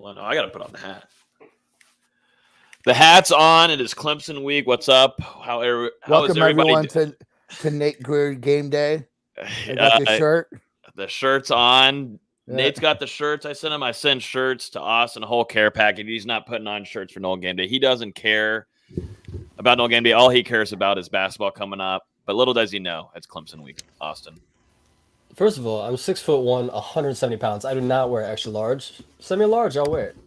Well, no, I got to put on the hat. The hat's on. It is Clemson week. What's up? How is Welcome everybody? everyone to Nate Greer game day. I got the shirt. The shirt's on. Yeah. Nate's got the shirts. I send shirts to Austin, a whole care package. He's not putting on shirts for Noel game day. He doesn't care about Noel game day. All he cares about is basketball coming up. But little does he know, it's Clemson week. Austin. First of all, I'm 6'1", 170 pounds. I do not wear extra large. Send me a large, I'll wear it.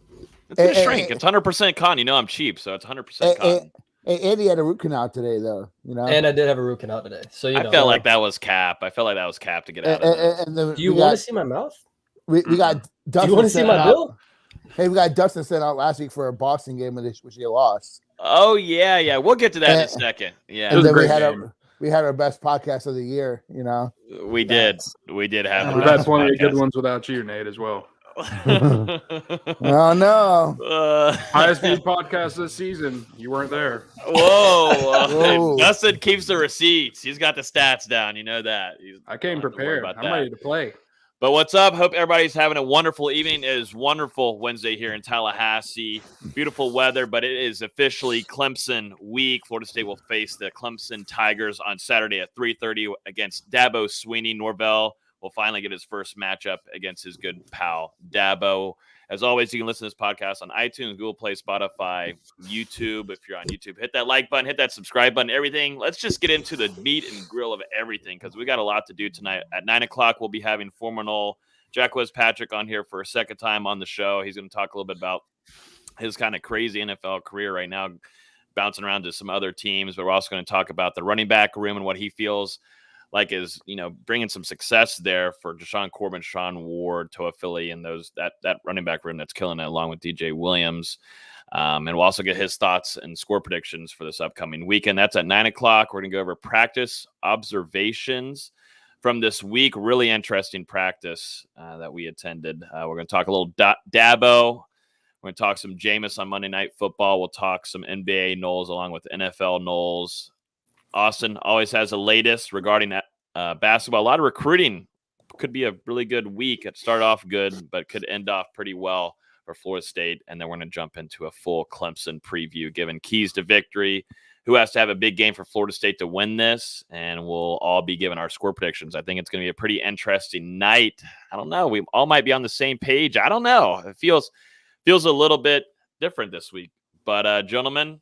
It's going to shrink. It's 100% cotton. You know I'm cheap, so it's 100% cotton. Andy had a root canal today, though. You know, and I did have a root canal today. So I felt like that was cap. I felt like that was cap to get out of it. Do you want to see my mouth? We got Dustin. Do you want to see my bill? Hey, we got Dustin sent out last week for a boxing game which they lost. Oh yeah. We'll get to that in a second. Yeah, and then we had our best podcast of the year. You know, we did have. We've had plenty of good ones without you, Nate, as well. Oh no! Highest viewed podcast this season. You weren't there. Whoa! Dustin keeps the receipts. He's got the stats down. You know that. I came prepared. I'm ready to play. But what's up? Hope everybody's having a wonderful evening. It is wonderful Wednesday here in Tallahassee. Beautiful weather, but it is officially Clemson week. Florida State will face the Clemson Tigers on Saturday at 3:30 against Dabo Swinney. Norvell will finally get his first matchup against his good pal, Dabo. As always, you can listen to this podcast on iTunes, Google Play, Spotify, YouTube. If you're on YouTube, hit that like button, hit that subscribe button, everything. Let's just get into the meat and grill of everything because we got a lot to do tonight. At 9 o'clock, we'll be having former Jacquez Patrick on here for a second time on the show. He's going to talk a little bit about his kind of crazy NFL career right now, bouncing around to some other teams. But we're also going to talk about the running back room and what he feels like is, bringing some success there for Deshaun Corbin, Sean Ward, Toa Philly, and that running back room that's killing it along with DJ Williams. And we'll also get his thoughts and score predictions for this upcoming weekend. That's at 9 o'clock. We're going to go over practice observations from this week. Really interesting practice that we attended. We're going to talk a little Dabo. We're going to talk some Jameis on Monday Night Football. We'll talk some NBA Knowles along with NFL Knowles. Austin always has the latest regarding that basketball. A lot of recruiting. Could be a really good week. It started off good, but could end off pretty well for Florida State. And then we're going to jump into a full Clemson preview, given keys to victory, who has to have a big game for Florida State to win this. And we'll all be giving our score predictions. I think it's going to be a pretty interesting night. I don't know. We all might be on the same page. I don't know. It feels a little bit different this week. But, gentlemen,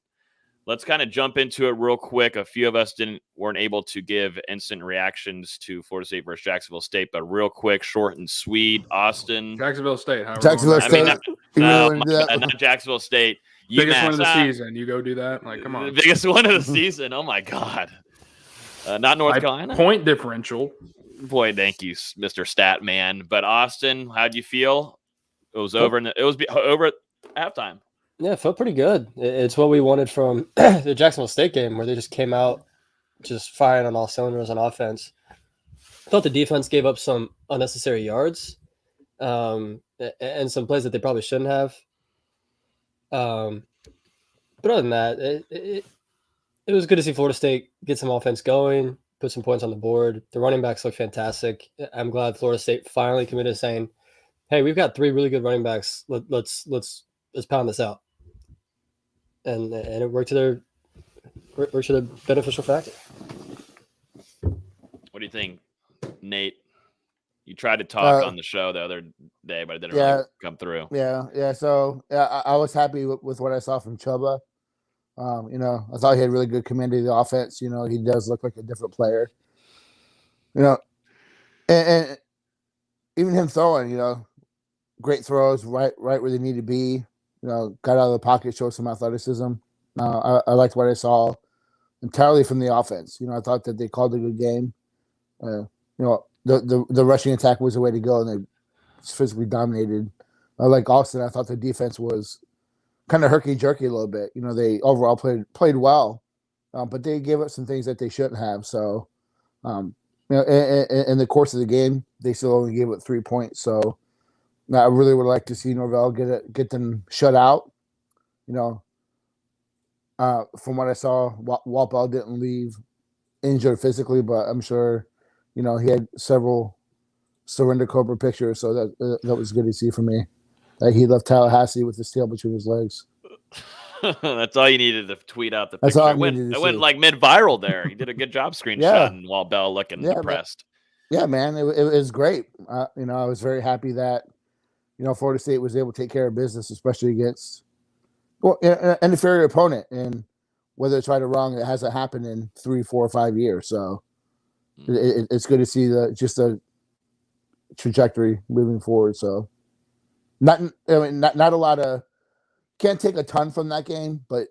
let's kind of jump into it real quick. A few of us weren't able to give instant reactions to Florida State versus Jacksonville State, but real quick, short and sweet. Austin. Jacksonville State. Jacksonville State. Not Jacksonville State. Biggest UMass, one of the season. You go do that? Like, come on. The biggest one of the season. Oh, my God. Not North Carolina? Point differential. Boy, thank you, Mr. Stat Man. But, Austin, how'd you feel? It was over. It was over at halftime. Yeah, it felt pretty good. It's what we wanted from the Jacksonville State game where they just came out just firing on all cylinders on offense. I thought the defense gave up some unnecessary yards and some plays that they probably shouldn't have. But other than that, it was good to see Florida State get some offense going, put some points on the board. The running backs look fantastic. I'm glad Florida State finally committed to saying, hey, we've got 3 really good running backs. Let's pound this out. And it worked to their beneficial factor. What do you think, Nate? You tried to talk on the show the other day, but it didn't really come through. Yeah. So I was happy with what I saw from Chuba. I thought he had really good command of the offense. He does look like a different player. And even him throwing, great throws, right where they need to be. Got out of the pocket, showed some athleticism. I liked what I saw entirely from the offense. I thought that they called a good game. The rushing attack was the way to go, and they physically dominated. Like Austin, I thought the defense was kind of herky-jerky a little bit. They overall played well, but they gave up some things that they shouldn't have. So, in the course of the game, they still only gave up 3 points. So, I really would like to see Norvell get them shut out. From what I saw, Walpole didn't leave injured physically, but I'm sure, he had several surrender Cobra pictures, so that was good to see for me. that he left Tallahassee with his tail between his legs. That's all you needed to tweet out the That's picture. all I It needed to went see. like mid-viral there. He did a good job screenshotting while Bell looking depressed. Yeah, man, it was great. I was very happy that Florida State was able to take care of business, especially against an inferior opponent. And whether it's right or wrong, it hasn't happened in 3, 4, or 5 years. So it's good to see the trajectory moving forward. So not a lot of. Can't take a ton from that game, but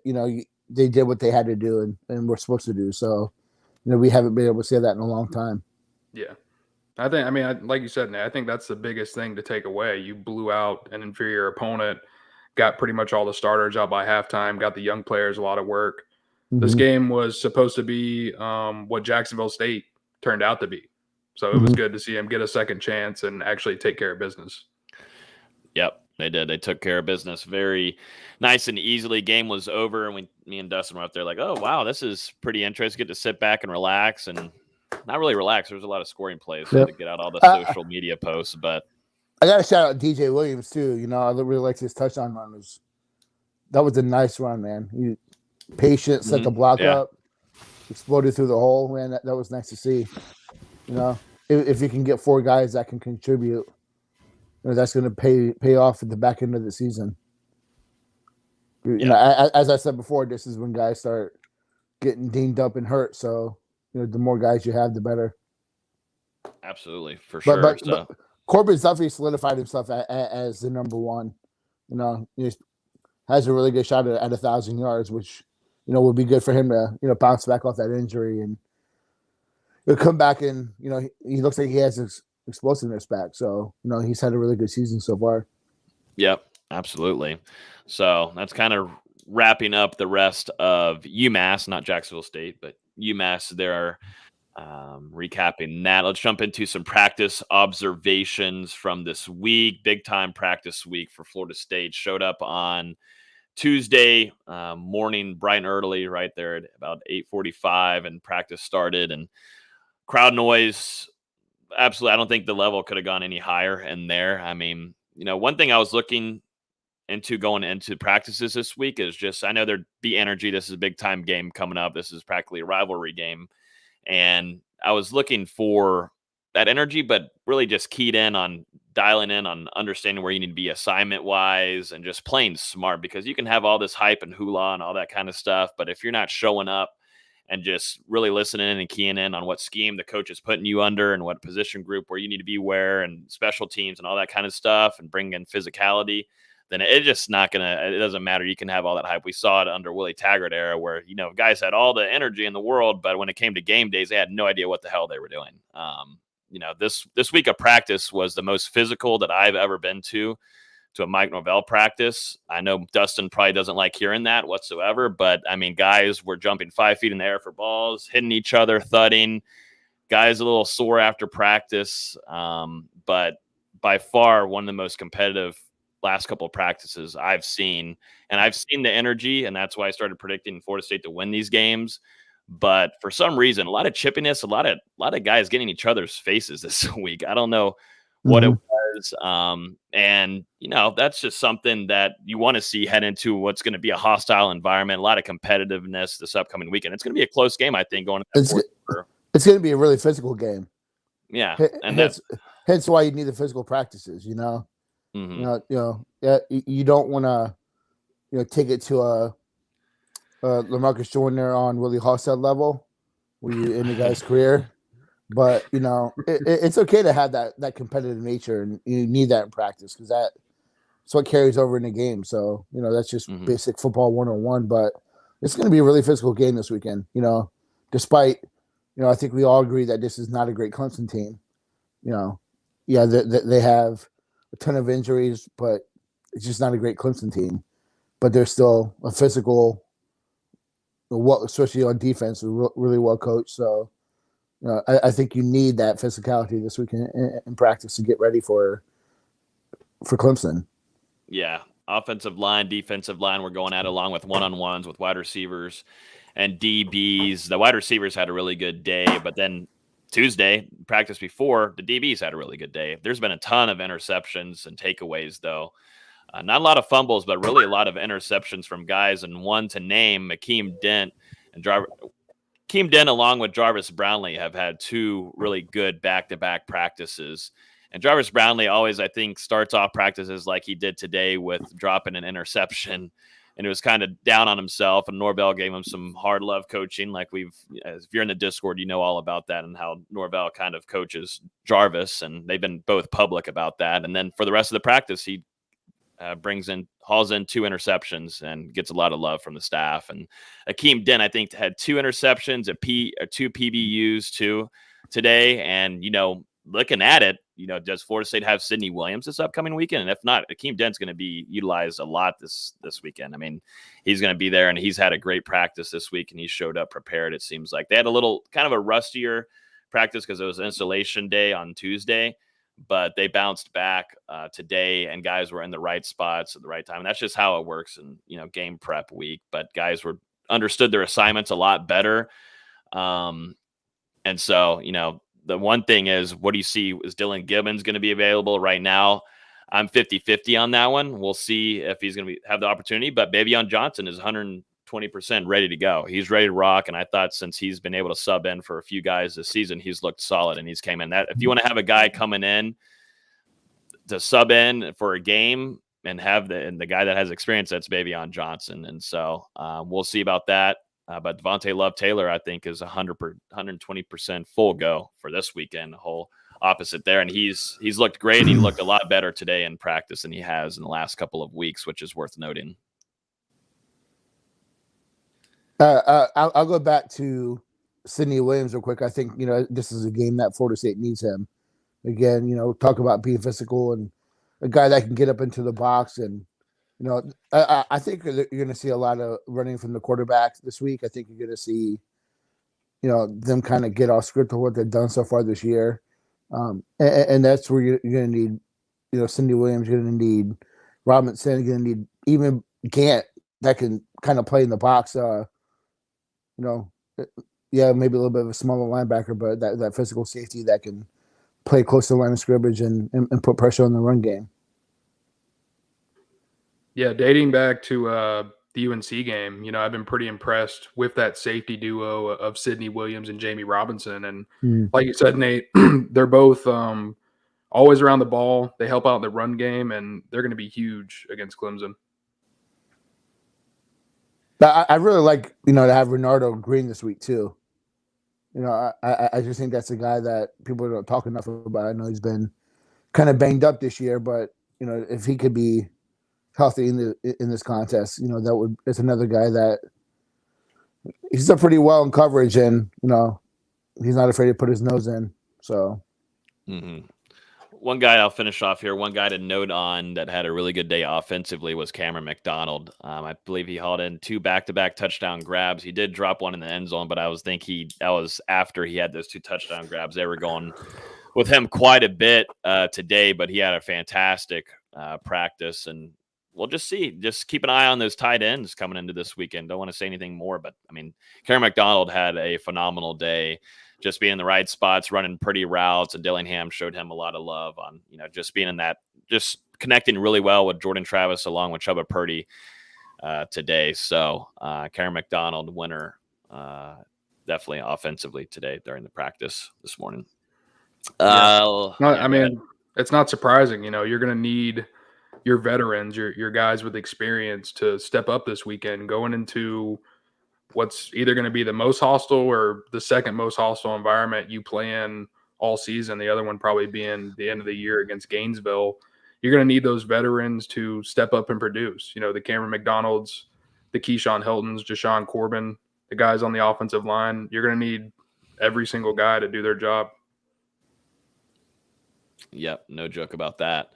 they did what they had to do and were supposed to do. So, we haven't been able to say that in a long time. Yeah, I think. Like you said, Nate, I think that's the biggest thing to take away. You blew out an inferior opponent, got pretty much all the starters out by halftime, got the young players a lot of work. Mm-hmm. This game was supposed to be what Jacksonville State turned out to be. So it was good to see him get a second chance and actually take care of business. Yep. They did. They took care of business very nice and easily. Game was over, and me and Dustin were up there like, oh, wow, this is pretty interesting. Get to sit back and relax, and not really relax. There was a lot of scoring plays to get out all the social media posts. But I got to shout out DJ Williams, too. I really liked his touchdown run. That was a nice run, man. He patient, set the block up, exploded through the hole, man. That was nice to see. If you can get 4 guys that can contribute, that's going to pay off at the back end of the season. As I said before, this is when guys start getting dinged up and hurt. So, the more guys you have, the better. Absolutely, for sure. But Corbin's definitely solidified himself as the number one. He has a really good shot at 1,000 yards, which would be good for him to bounce back off that injury and he'll come back and he looks like he has his explosiveness back. So, he's had a really good season so far. Yep, absolutely. So that's kind of wrapping up the rest of UMass, not Jacksonville State, but UMass. They're recapping that. Let's jump into some practice observations from this week. Big time practice week for Florida State. Showed up on Tuesday morning, bright and early, right there at about 8:45, and practice started. And crowd noise, absolutely. I don't think the level could have gone any higher in there. I mean, one thing I was looking into going into practices this week is just, I know there'd be energy. This is a big time game coming up. This is practically a rivalry game. And I was looking for that energy, but really just keyed in on dialing in on understanding where you need to be assignment wise and just playing smart, because you can have all this hype and hula and all that kind of stuff. But if you're not showing up and just really listening and keying in on what scheme the coach is putting you under and what position group where you need to be where and special teams and all that kind of stuff and bring in physicality, then it's just not going to – it doesn't matter. You can have all that hype. We saw it under Willie Taggart era where, guys had all the energy in the world, but when it came to game days, they had no idea what the hell they were doing. This week of practice was the most physical that I've ever been to a Mike Norvell practice. I know Dustin probably doesn't like hearing that whatsoever, but I mean, guys were jumping 5 feet in the air for balls, hitting each other, thudding. Guys a little sore after practice, but by far one of the most competitive last couple of practices I've seen. And I've seen the energy, and that's why I started predicting Florida State to win these games. But for some reason, a lot of chippiness, a lot of guys getting each other's faces this week. I don't know what it was. And, that's just something that you want to see head into what's going to be a hostile environment, a lot of competitiveness this upcoming weekend. It's going to be a close game, I think, going into it's going to be a really physical game. Yeah. And hence why you need the physical practices, You don't want to, take it to a LaMarcus Joyner on Willie Hallstead level where you in the guy's career. But, it's okay to have that competitive nature, and you need that in practice because that's what carries over in the game. So, that's just basic football 101. But it's going to be a really physical game this weekend, despite, I think we all agree that this is not a great Clemson team. They have a ton of injuries, but it's just not a great Clemson team. But they're still a physical, especially on defense, really well coached. So, I think you need that physicality this weekend in practice to get ready for Clemson. Yeah, offensive line, defensive line, we're going at it along with one-on-ones with wide receivers and DBs. The wide receivers had a really good day, but then Tuesday, practice before, the DBs had a really good day. There's been a ton of interceptions and takeaways, though. Not a lot of fumbles, but really a lot of interceptions from guys. And one to name, Akeem Dent and Akeem Dent, along with Jarvis Brownlee, have had 2 really good back-to-back practices. And Jarvis Brownlee always, I think, starts off practices like he did today with dropping an interception. And it was kind of down on himself. And Norvell gave him some hard love coaching. Like if you're in the Discord, you know all about that and how Norvell kind of coaches Jarvis. And they've been both public about that. And then for the rest of the practice, he hauls in 2 interceptions and gets a lot of love from the staff. And Akeem Dent, I think, had 2 interceptions, 2 PBUs too today. And, looking at it, does Florida State have Sidney Williams this upcoming weekend? And if not, Akeem Dent's going to be utilized a lot this weekend. I mean, he's going to be there, and he's had a great practice this week, and he showed up prepared. It seems like they had a little kind of a rustier practice because it was installation day on Tuesday, but they bounced back today, and guys were in the right spots at the right time. And that's just how it works in, game prep week. But guys understood their assignments a lot better. And so, the one thing is, what do you see? Is Dylan Gibbons going to be available right now? I'm 50-50 on that one. We'll see if he's going to have the opportunity, but Bavion Johnson is 120% ready to go. He's ready to rock. And I thought since he's been able to sub in for a few guys this season, he's looked solid and he's came in. That if you want to have a guy coming in to sub in for a game and have the guy that has experience, that's Bavion Johnson. And so we'll see about that. But Devontae Love-Taylor, I think, is 120% full go for this weekend. The whole opposite there, and he's looked great. And he looked a lot better today in practice than he has in the last couple of weeks, which is worth noting. I'll go back to Sidney Williams real quick. I think this is a game that Florida State needs him. Again, talk about being physical and a guy that can get up into the box and. I think you're going to see a lot of running from the quarterback this week. I think you're going to see, them kind of get off script of what they've done so far this year. And that's where you're going to need, Cindy Williams, you're going to need Robinson, you're going to need even Gant that can kind of play in the box. Maybe a little bit of a smaller linebacker, but that physical safety that can play close to the line of scrimmage and put pressure on the run game. Yeah, dating back to the UNC game, I've been pretty impressed with that safety duo of Sidney Williams and Jamie Robinson. And like you said, Nate, they're both always around the ball. They help out in the run game, and they're going to be huge against Clemson. But I really like, to have Renardo Green this week too. I just think that's a guy that people don't talk enough about. I know he's been kind of banged up this year, but, if he could be healthy in this contest, it's another guy that he's done pretty well in coverage, and he's not afraid to put his nose in. So, one guy I'll finish off here. One guy to note on that had a really good day offensively was Cameron McDonald. I believe he hauled in 2 back-to-back touchdown grabs. He did drop one in the end zone, but that was after he had those 2 touchdown grabs. They were going with him quite a bit today, but he had a fantastic practice, and we'll just see. Just keep an eye on those tight ends coming into this weekend. Don't want to say anything more, but I mean, Cameron McDonald had a phenomenal day, just being in the right spots, running pretty routes, and Dillingham showed him a lot of love on, just being in that, just connecting really well with Jordan Travis along with Chubba Purdy today. So Cameron McDonald, winner, definitely offensively today during the practice this morning. It's not surprising. You're going to need your veterans, your guys with experience to step up this weekend, going into what's either going to be the most hostile or the second most hostile environment you play in all season. The other one probably being the end of the year against Gainesville. You're going to need those veterans to step up and produce. The Cameron McDonalds, the Keyshawn Hiltons, Jashawn Corbin, the guys on the offensive line. You're going to need every single guy to do their job. Yep, no joke about that.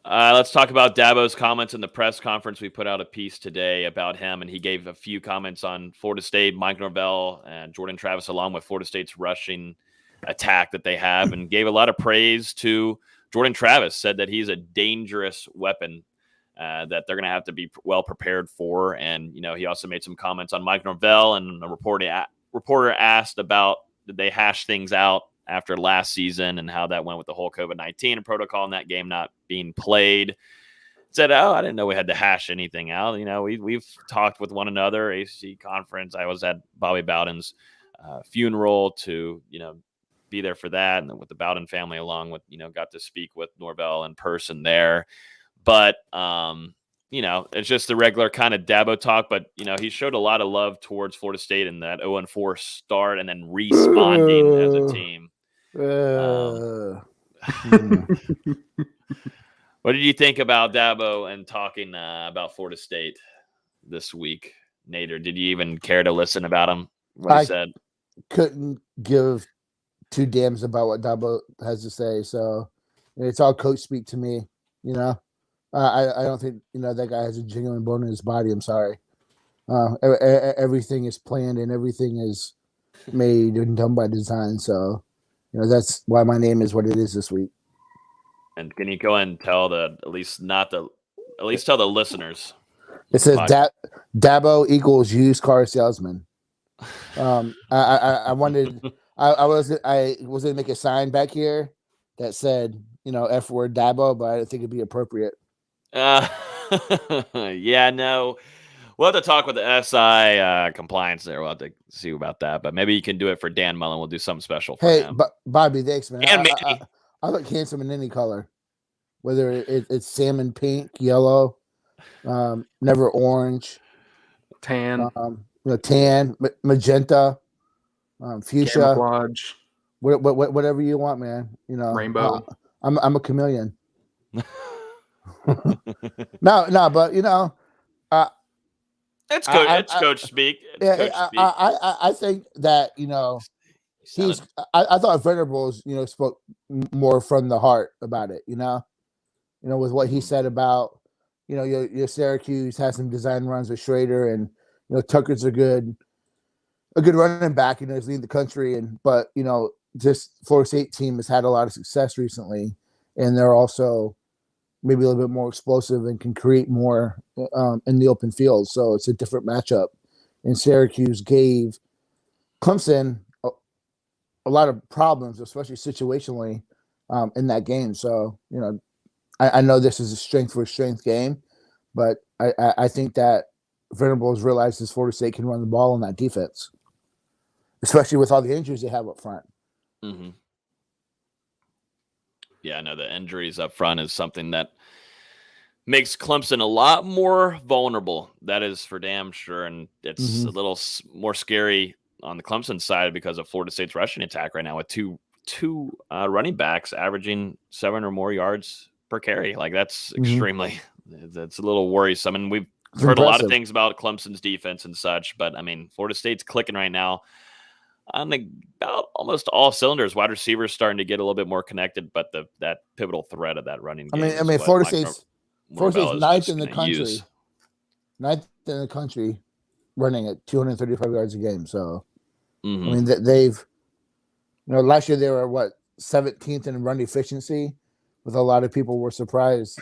Let's talk about Dabo's comments in the press conference. We put out a piece today about him, and he gave a few comments on Florida State, Mike Norvell, and Jordan Travis, along with Florida State's rushing attack that they have, and gave a lot of praise to Jordan Travis, said that he's a dangerous weapon that they're going to have to be well prepared for. And, he also made some comments on Mike Norvell, and a reporter asked about, did they hash things out after last season and how that went with the whole COVID-19 and protocol in that game not being played. said, "Oh, I didn't know we had to hash anything out. We've talked with one another. ACC conference. I was at Bobby Bowden's funeral to be there for that, and then with the Bowden family along with got to speak with Norvell in person there. But it's just the regular kind of Dabo talk. But he showed a lot of love towards Florida State in that 0-4 start, and then responding as a team. What did you think about Dabo and talking about Florida State this week, Nader? Did you even care to listen about him? What he said? Couldn't give two damns about what Dabo has to say. So it's all coach speak to me. I don't think that guy has a genuine bone in his body. I'm sorry. Everything is planned and everything is made and done by design. So that's why my name is what it is this week. And can you go and tell at least tell the listeners? It says Dabo equals used car salesman. I wanted I was gonna make a sign back here that said F word Dabo, but I didn't think it'd be appropriate. Yeah, no. We'll have to talk with the SI compliance there. We'll have to see about that. But maybe you can do it for Dan Mullen. We'll do something special for him. Hey, Bobby, thanks, man. And Manny. I look handsome in any color, whether it's salmon pink, yellow, never orange, tan, tan, magenta, fuchsia, camouflage, whatever you want, man. Rainbow. I'm a chameleon. No, but it's coach speak. I think that I thought Venables spoke more from the heart about it. With what he said about your Syracuse has some design runs with Schrader, and Tucker's a good running back. He's leading the country, but this Florida State team has had a lot of success recently, and they're also maybe a little bit more explosive and can create more in the open field. So it's a different matchup. And Syracuse gave Clemson a lot of problems, especially situationally, in that game. So, I know this is a strength for strength game, but I think that Venables realizes Florida State can run the ball on that defense, especially with all the injuries they have up front. Mm-hmm. Yeah, I know the injuries up front is something that makes Clemson a lot more vulnerable. That is for damn sure. And it's a little more scary on the Clemson side because of Florida State's rushing attack right now with two running backs averaging 7 or more yards per carry. Like that's extremely, that's a little worrisome. And we've heard a lot of things about Clemson's defense and such, but Florida State's clicking right now on about almost all cylinders. Wide receivers starting to get a little bit more connected, but that pivotal threat of that running game. Florida State's ninth in the country. Ninth in the country running at 235 yards a game. So, they've, last year they were 17th in run efficiency, with a lot of people were surprised.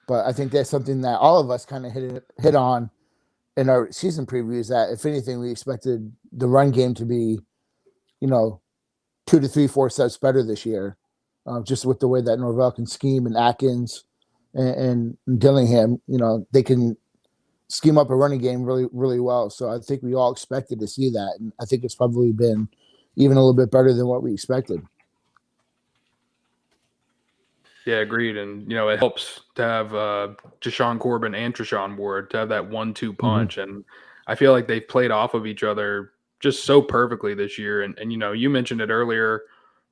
But I think that's something that all of us kind of hit on in our season previews, that if anything, we expected the run game to be, 2 to 3, 4 steps better this year, just with the way that Norvell can scheme, and Atkins and Dillingham, they can scheme up a running game really, really well. So I think we all expected to see that, and I think it's probably been even a little bit better than what we expected. Yeah, agreed. And, it helps to have Jashawn Corbin and Treshaun Ward to have that 1-2 punch. And I feel like they've played off of each other just so perfectly this year. And you mentioned it earlier,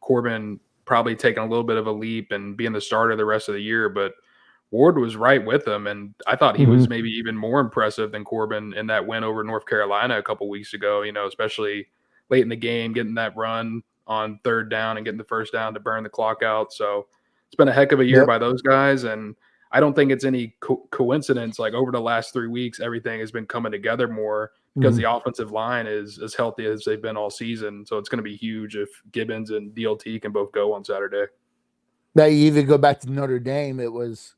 Corbin probably taking a little bit of a leap and being the starter the rest of the year, but Ward was right with him. And I thought he was maybe even more impressive than Corbin in that win over North Carolina a couple weeks ago, especially late in the game, getting that run on 3rd down and getting the first down to burn the clock out. So it's been a heck of a year by those guys, and I don't think it's any coincidence. Like over the last 3 weeks, everything has been coming together more because the offensive line is as healthy as they've been all season. So it's going to be huge if Gibbons and DLT can both go on Saturday. Now, you even go back to Notre Dame, it was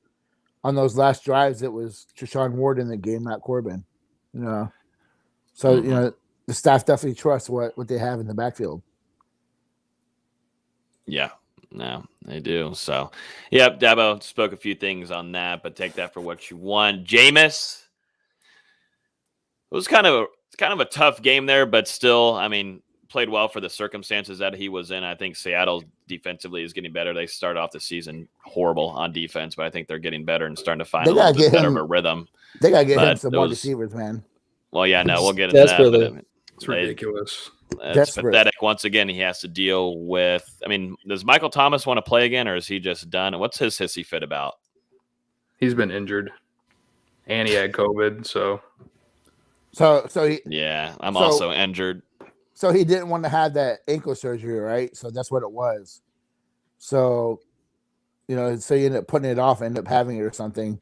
on those last drives, it was Treshaun Ward in the game, not Corbin. So the staff definitely trusts what they have in the backfield. Yeah. No, they do. So, yep, Dabo spoke a few things on that, but take that for what you want. Jameis, it was kind of a tough game there, but still, I mean, played well for the circumstances that he was in. I think Seattle defensively is getting better. They started off the season horrible on defense, but I think they're getting better and starting to find a little bit better of a rhythm. They got to get him But some it more was- receivers, man. Well, yeah, no, we'll get into that. Desperately. But It's ridiculous. it's Desperate. pathetic. Once again, he has to deal with. I mean, does Michael Thomas want to play again, or is he just done? What's his hissy fit about? He's been injured, and he had COVID. So So Yeah, I'm So- also injured. he didn't want to have that ankle surgery, right? So that's what it was. So, so you end up putting it off, end up having it or something.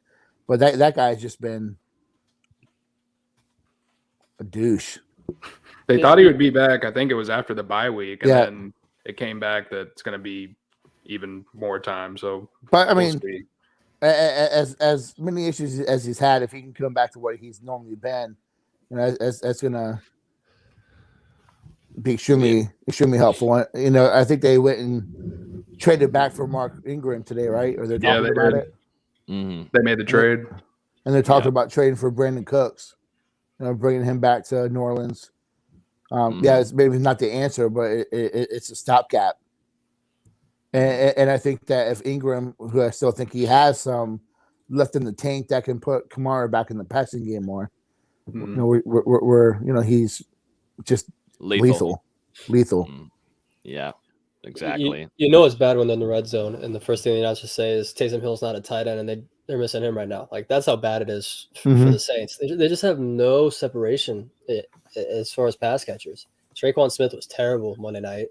But that guy's just been a douche. they thought he would be back. I think it was after the bye week, and Yeah. then it came back that it's going to be even more time. So, But I we'll mean, see. as many issues as he's had, if he can come back to what he's normally been, that's gonna be extremely helpful. I think they went and traded back for Mark Ingram today, right? Or they're Yeah, talking they about did. it, They made the trade. and they're talking about trading for Brandon Cooks, bringing him back to New Orleans. Yeah, it's maybe not the answer, but it's a stopgap. And I think that if Ingram, who I still think he has some left in the tank, that can put Kamara back in the passing game more. Mhm. We're he's just lethal. Yeah, exactly. You know it's bad when they're in the red zone, and the first thing the announcers say is Taysom Hill's not a tight end, and they're missing him right now. Like, that's how bad it is for the Saints. They just have no separation as far as pass catchers. Traquan Smith was terrible Monday night.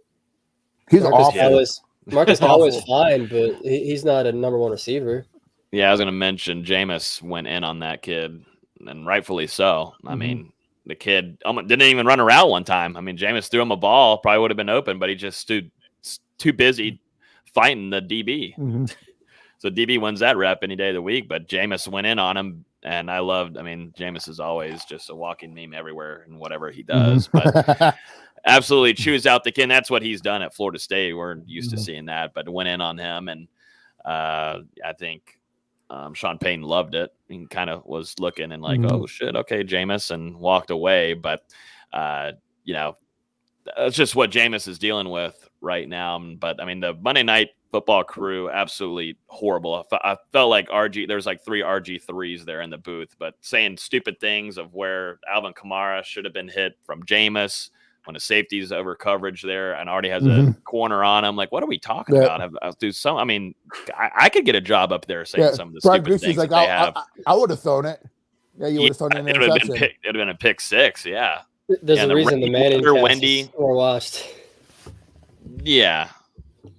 He's awful. Marcus Howard's fine, but he's not a number one receiver. Yeah, I was going to mention Jameis went in on that kid, and rightfully so. I mean, the kid didn't even run around one time. I mean, Jameis threw him a ball, probably would have been open, but he just stood too busy fighting the DB. So DB wins that rep any day of the week, but Jameis went in on him, and Jameis is always just a walking meme everywhere and whatever he does. But absolutely chews out the kid. And that's what he's done at Florida State. We're used to seeing that, but went in on him, and I think Sean Payton loved it. He kind of was looking and like, oh shit, okay, Jameis, and walked away. But that's just what Jameis is dealing with right now. But I mean, the Monday Night Football crew, absolutely horrible. I felt like there's like 3 RG3s there in the booth, but saying stupid things of where Alvin Kamara should have been hit from Jameis when the safety's over coverage there and already has a corner on him. Like, what are we talking about? I could get a job up there saying some of the Brian stupid Griese's things like, that they have. I would have thrown it. Yeah, you would have thrown it in It would have been a pick 6. Yeah. There's Yeah, a the reason the Manning Weather, cast Wendy. is more watched. Yeah.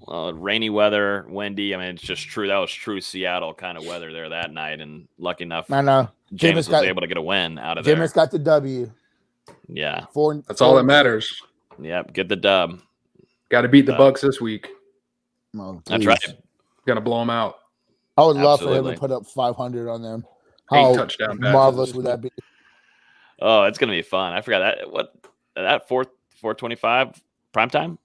Well, rainy weather, windy. I mean, it's just true. That was true Seattle kind of weather there that night. And lucky enough, I know. Jameis was able to get a win out of there. Jameis got the W. Yeah. That's all that matters. Yep. Get the dub. Got to beat the Bucks this week. Oh, That's right. Got to blow them out. I would love for him Absolutely. to put up 500 on them. 8 How touchdown passes. marvelous would that be? Oh, it's gonna be fun. I forgot that 4:25 primetime,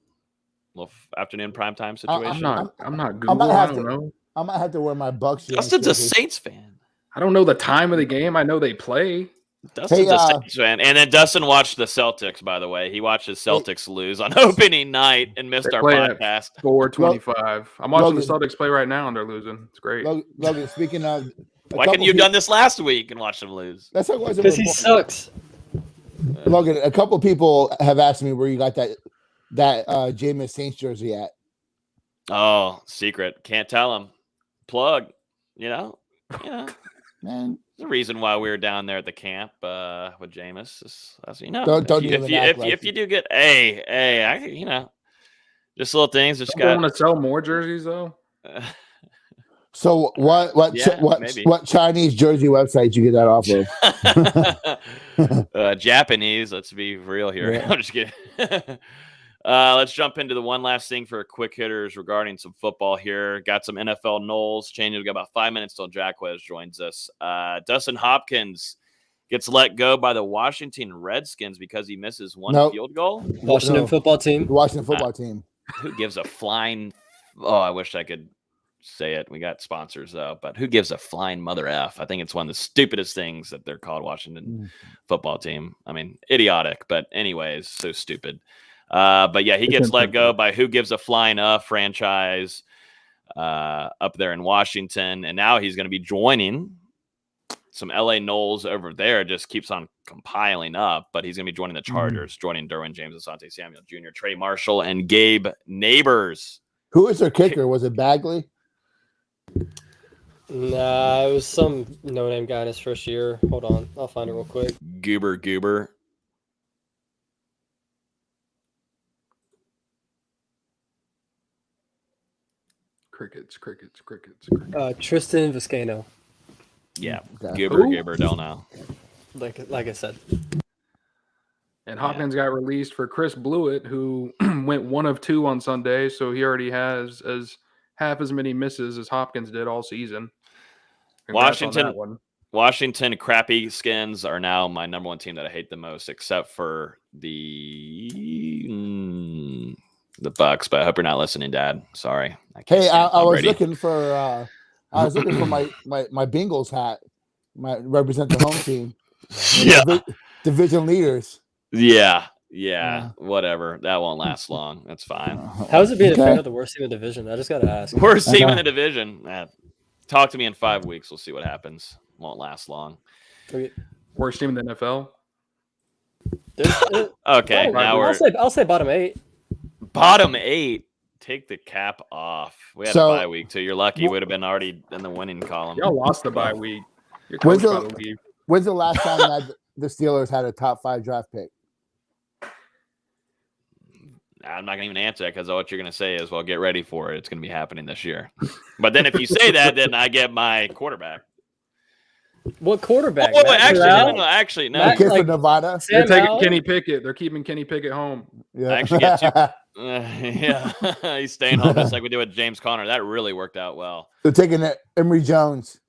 little afternoon primetime situation. I'm not Google. I don't know. I might have to wear my Bucks jersey. Dustin's a Saints fan. I don't know the time of the game. I know they play. Dustin's a Saints fan, and then Dustin watched the Celtics. By the way, he watched the Celtics lose on opening night and missed They our play at podcast. 4:25. I'm watching the Logan. Celtics play right now, and they're losing. It's great. Logan, speaking of, Why couldn't you have done this last week and watched them lose? That's what was Because he sucks. Logan, a couple people have asked me where you got that Jameis Saints jersey at. Oh, secret. Can't tell him. Plug. Man, There's a reason why we were down there at the camp with Jameis. As you know, Don't if you do get just little things. Just Don't want to sell more jerseys though. so what Chinese jersey website did you get that off of? Japanese. Let's be real here. Yeah. I'm just kidding. Let's jump into the one last thing for quick hitters regarding some football here. Got some NFL Knowles changes. We got about 5 minutes till Jacquez joins us. Dustin Hopkins gets let go by the Washington Redskins because he misses one field goal. Washington football team. The Washington football team. Who gives a flying I wish I could say it. We got sponsors though, but who gives a flying mother F? I think it's one of the stupidest things that they're called Washington football team. I mean, idiotic, but anyways, so stupid. But yeah, he gets let go by who gives a flying F franchise up there in Washington, and now he's going to be joining some LA Knowles over there. Just keeps on compiling up, but he's going to be joining the Chargers, joining Derwin James, Asante Samuel Jr., Trey Marshall, and Gabe Neighbors. Who was their kicker? Was it Bagley? Nah, it was some no-name guy in his first year. Hold on, I'll find it real quick. Goober. Crickets. Tristan Vizcaino. Yeah, Okay. Goober, don't know. Like I said. And Hopkins got released for Chris Blewett, who went 1 of 2 on Sunday, so he already has half as many misses as Hopkins did all season. Congrats on that one. Washington crappy skins are now my number one team that I hate the most, except for the Bucks. But I hope you're not listening, Dad. Sorry. I was looking for my Bengals hat. Represent the home team. Yeah. Division leaders. Yeah. Whatever. That won't last long. That's fine. How's it being a fan of the worst team in the division? I just got to ask. Worst team in the division. Talk to me in 5 weeks. We'll see what happens. Won't last long. Worst team in the NFL? Okay. Now I'll say bottom 8. Bottom 8. Take the cap off. We had a bye week, so you're lucky. Would have been already in the winning column. Y'all lost the bye week. Your coach got to leave. When's the last time that the Steelers had a top 5 draft pick? I'm not going to even answer that because what you're going to say is, well, get ready for it. It's going to be happening this year. But then if you say that, then I get my quarterback. What quarterback? Oh, actually, no. The kid from Nevada. They're taking Kenny Pickett. They're keeping Kenny Pickett home. Yeah. I actually get yeah. He's staying home just like we did with James Conner. That really worked out well. They're taking Emory Jones.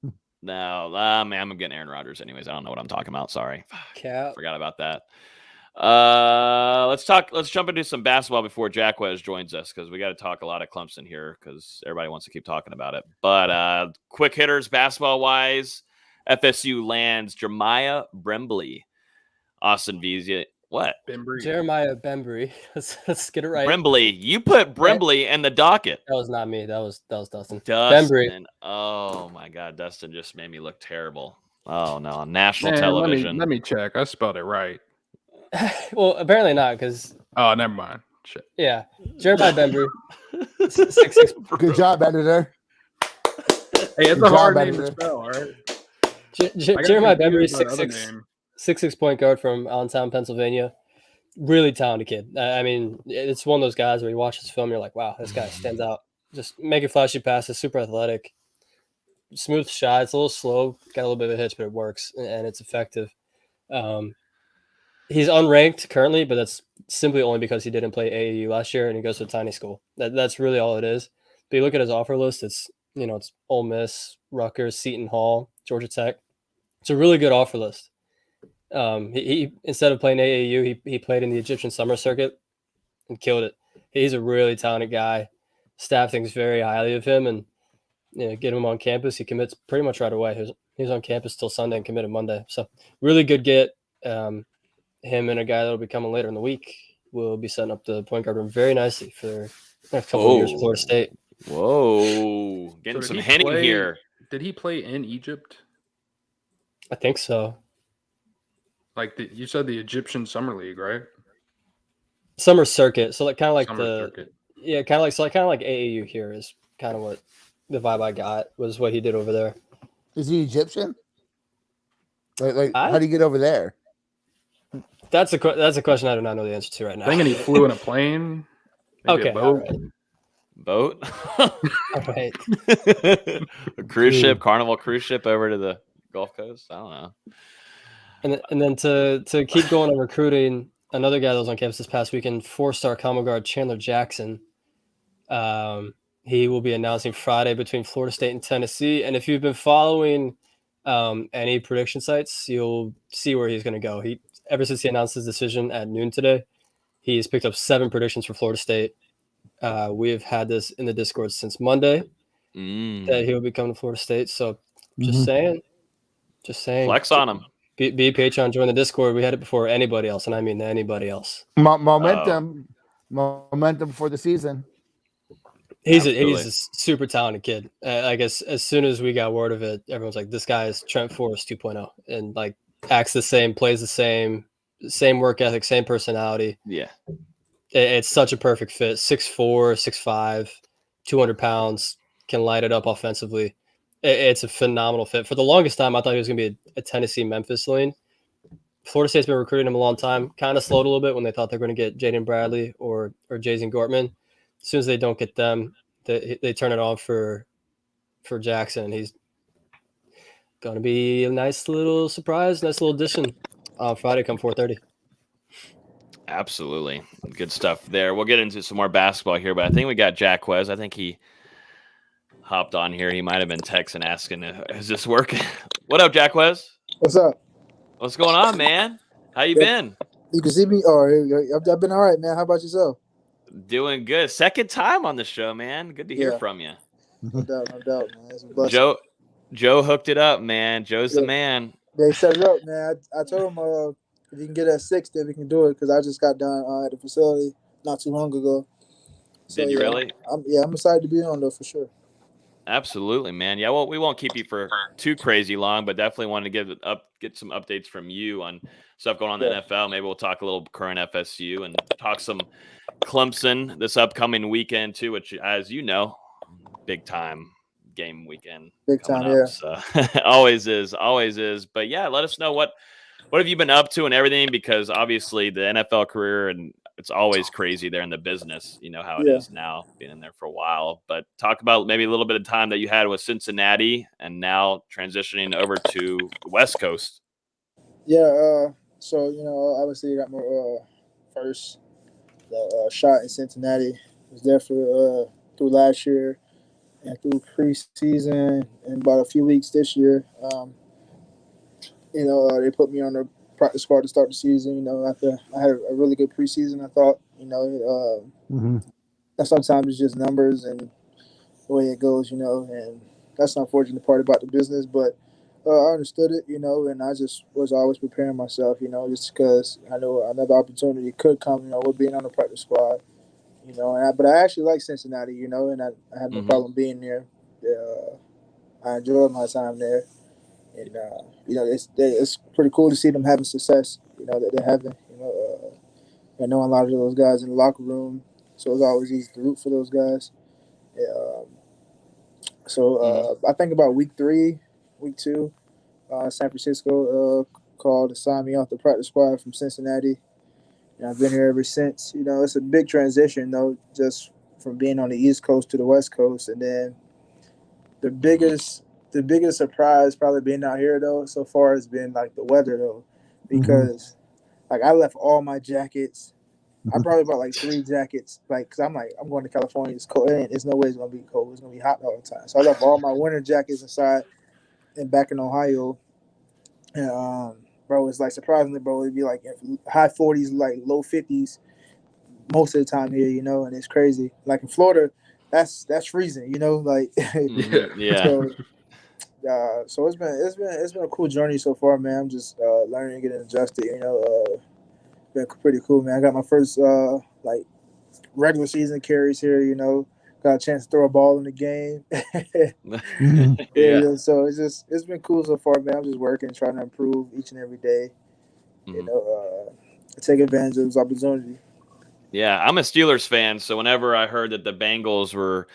No, man, I'm getting Aaron Rodgers anyways. I don't know what I'm talking about. Sorry. Forgot about that. Let's jump into some basketball before Jacquez joins us, because we got to talk a lot of Clemson here because everybody wants to keep talking about it. But quick hitters basketball wise, FSU lands Jeremiah Brimbley, Austin Vizia. What? Jeremiah Bembry. Let's get it right. Brimbley. You put Brimbley in the docket. That was not me. That was Dustin. Bembry. Oh my God, Dustin just made me look terrible. Oh no, on national television. Let me check. I spelled it right. Well, apparently not, because. Oh, never mind. Shit. Yeah, Jeremiah Bembry. 6'6". Good job, editor. Hey, it's a hard name to spell, all right? Jeremiah Bembry, 6'6" point guard from Allentown, Pennsylvania. Really talented kid. I mean, it's one of those guys where you watch this film, you're like, wow, this guy stands out. Just making flashy passes, super athletic, smooth shot. It's a little slow, got a little bit of a hitch, but it works and it's effective. He's unranked currently, but that's simply only because he didn't play AAU last year and he goes to a tiny school. That's really all it is. But you look at his offer list, it's Ole Miss, Rutgers, Seton Hall, Georgia Tech. It's a really good offer list. He instead of playing AAU, he played in the Egyptian summer circuit and killed it. He's a really talented guy. Staff thinks very highly of him, and get him on campus. He commits pretty much right away. He was on campus till Sunday and committed Monday. So really good get. Him and a guy that will be coming later in the week will be setting up the point guard room very nicely for the next couple of years at Florida State. Whoa, getting some hitting here. Did he play in Egypt? I think so. Like you said, the Egyptian Summer League, right? Summer circuit. So like kind of like circuit. Yeah, kind of like AAU here is kind of what the vibe I got was what he did over there. Is he Egyptian? How do you get over there? That's a question I do not know the answer to right now. I think he flew in a plane. Okay, a boat. Boat. All right. A cruise ship, Carnival cruise ship over to the Gulf Coast. I don't know. And then to keep going on recruiting, another guy that was on campus this past weekend, 4-star combo guard Chandler Jackson. He will be announcing Friday between Florida State and Tennessee. And if you've been following any prediction sites, you'll see where he's going to go. Ever since he announced his decision at noon today, he's picked up 7 predictions for Florida State. We have had this in the Discord since Monday that he will be coming to Florida State. So just saying. Flex on him. Be Patreon, join the Discord. We had it before anybody else, and I mean anybody else. Momentum for the season. He's a super talented kid. I guess as soon as we got word of it, everyone's like, "This guy is Trent Forrest 2.0," and like acts the same, plays the same work ethic, same personality. Yeah, it's such a perfect fit. 6'4", 6'5", 200 pounds, can light it up offensively. It's a phenomenal fit. For the longest time, I thought he was going to be a Tennessee Memphis lane. Florida State's been recruiting him a long time. Kind of slowed a little bit when they thought they were going to get Jaden Bradley or Jason Gortman. As soon as they don't get them, they turn it on for Jackson. He's going to be a nice little surprise, nice little addition on Friday come 4:30. Absolutely. Good stuff there. We'll get into some more basketball here, but I think we got Jacquez. I think he hopped on here. He might have been texting asking, is this working? What up, Jacquez? What's up? What's going on, man? How you been? You can see me? Oh, I've been all right, man. How about yourself? Doing good. Second time on the show, man. Good to hear from you. No doubt, man. It's a blessing. Joe hooked it up, man. Joe's the man. They set it up, man. I told him if you can get at 6, then we can do it because I just got done at the facility not too long ago. So, Did you really? I'm excited to be on though for sure. Absolutely, man. Yeah, well, we won't keep you for too crazy long, but definitely wanted to get some updates from you on stuff going on in the NFL. Maybe we'll talk a little current FSU and talk some Clemson this upcoming weekend too, which, as you know, big time game weekend. Big time, yeah. So always is. But yeah, let us know what have you been up to and everything, because obviously the NFL career, and it's always crazy there in the business. You know how it is now, being in there for a while. But talk about maybe a little bit of time that you had with Cincinnati and now transitioning over to the West Coast. Yeah, so, obviously you got my first shot in Cincinnati. I was there for through last year and through preseason and about a few weeks this year. They put me on the practice squad to start the season. After I had a really good preseason, I thought. And sometimes it's just numbers and the way it goes. And that's the unfortunate part about the business. But I understood it, and I just was always preparing myself, just because I knew another opportunity could come, with being on the practice squad, but I actually like Cincinnati, and I had no problem being there. I enjoyed my time there. And, it's pretty cool to see them having success, that they're having, I know a lot of those guys in the locker room, so it's always easy to root for those guys. I think about week 2, San Francisco called to sign me off the practice squad from Cincinnati. And I've been here ever since. It's a big transition, though, just from being on the East Coast to the West Coast. And then the biggest surprise probably being out here, though, so far has been, like, the weather, though. Because, I left all my jackets. I probably bought, 3 jackets, because I'm going to California. It's cold. There's no way it's going to be cold. It's going to be hot all the time. So I left all my winter jackets inside and back in Ohio. And, bro, it's, surprisingly, bro, it'd be, high 40s, low 50s most of the time here, and it's crazy. In Florida, that's freezing, Yeah. So it's been a cool journey so far, man. I'm just learning and getting adjusted. Been pretty cool, man. I got my first regular season carries here. Got a chance to throw a ball in the game. Yeah. So it's been cool so far, man. I'm just working, trying to improve each and every day. Take advantage of this opportunity. Yeah, I'm a Steelers fan, so whenever I heard that the Bengals were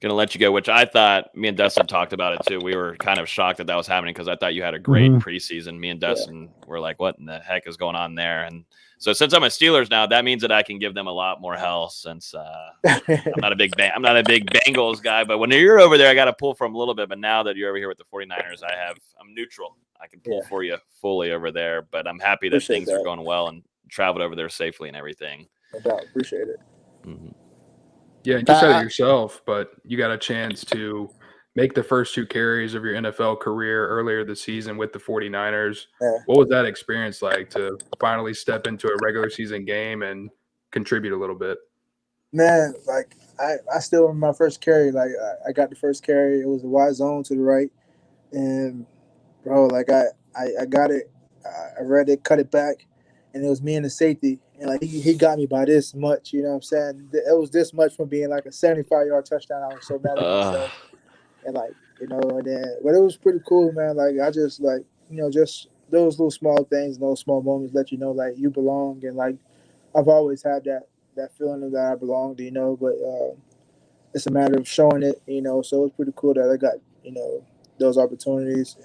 going to let you go, which I thought, me and Dustin talked about it too. We were kind of shocked that was happening because I thought you had a great preseason. Me and Dustin were like, what in the heck is going on there? And so since I'm a Steelers now, that means that I can give them a lot more hell since I'm not a big Bengals guy. But when you're over there, I got to pull from a little bit. But now that you're over here with the 49ers, I'm neutral. I can pull for you fully over there. But I'm happy that things are going well and traveled over there safely and everything. No doubt. Appreciate it. Yeah, you said it yourself, but you got a chance to make the first 2 carries of your NFL career earlier this season with the 49ers. Yeah. What was that experience like to finally step into a regular season game and contribute a little bit? Man, like I still remember my first carry. Like I got the first carry. It was a wide zone to the right, and bro, like I got it. I read it, cut it back, and it was me and the safety. And like he got me by this much. You know what I'm saying? It was this much from being like a 75-yard touchdown. I was so mad at Uh, myself. And like and then but it was pretty cool, man. Like I just like just those little small things, those small moments let you know like you belong. And like I've always had that feeling of that I belonged, but it's a matter of showing it, so it's pretty cool that I got those opportunities.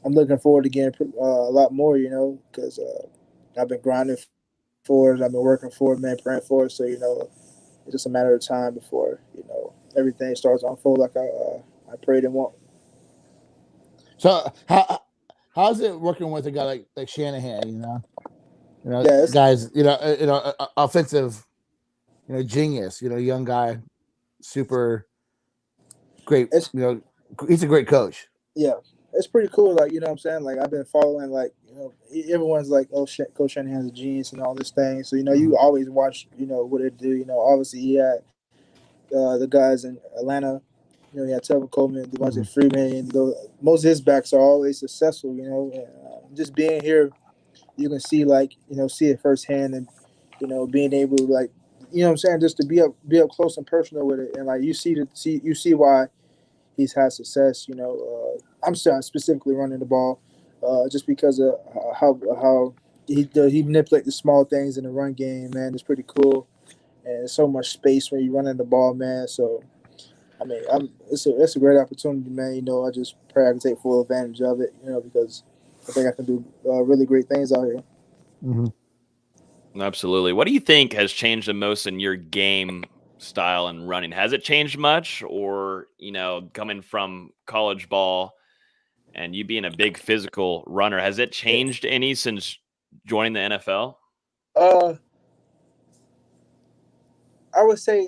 I'm looking forward to getting a lot more, because I've been grinding for it. I've been working for it, man, praying for it. So it's just a matter of time before everything starts to unfold like I prayed and want. So how's it working with a guy like Shanahan? Yeah, Guys, offensive, genius. Young guy, super great. it's He's a great coach. yeah, it's pretty cool. Like what I'm saying. Like I've been following. Like everyone's like, oh, Coach Shanahan's a genius and all this thing. So you always watch. What it do. Obviously he had the guys in Atlanta. He had Tevin Coleman, Devontae Freeman, and most of his backs are always successful. And just being here, you can see see it firsthand, and being able to what I'm saying, just to be up close and personal with it, and like you see why he's had success. I'm specifically running the ball, just because of how he manipulates the small things in the run game. Man, it's pretty cool, and there's so much space when you're running the ball, man. So I mean, it's a great opportunity, man. I just pray I can take full advantage of it. Because I think I can do really great things out here. Mm-hmm. Absolutely. What do you think has changed the most in your game style and running? Has it changed much, or coming from college ball and you being a big physical runner, has it changed any since joining the NFL? I would say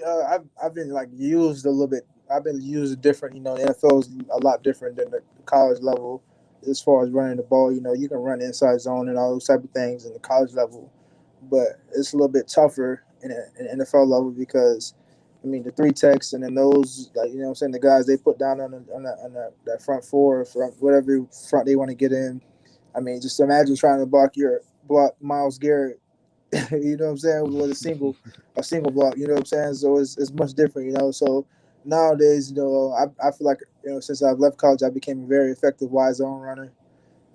I've been used a little bit. I've been used different. The NFL is a lot different than the college level as far as running the ball. You can run inside zone and all those type of things in the college level, but it's a little bit tougher in the NFL level because the three techs and then those what I'm saying, the guys they put down on that front four, front whatever front they want to get in. Just imagine trying to block Myles Garrett. You know what I'm saying, with a single block. You know what I'm saying. So it's much different. So nowadays, I feel like since I've left college, I became a very effective wide zone runner.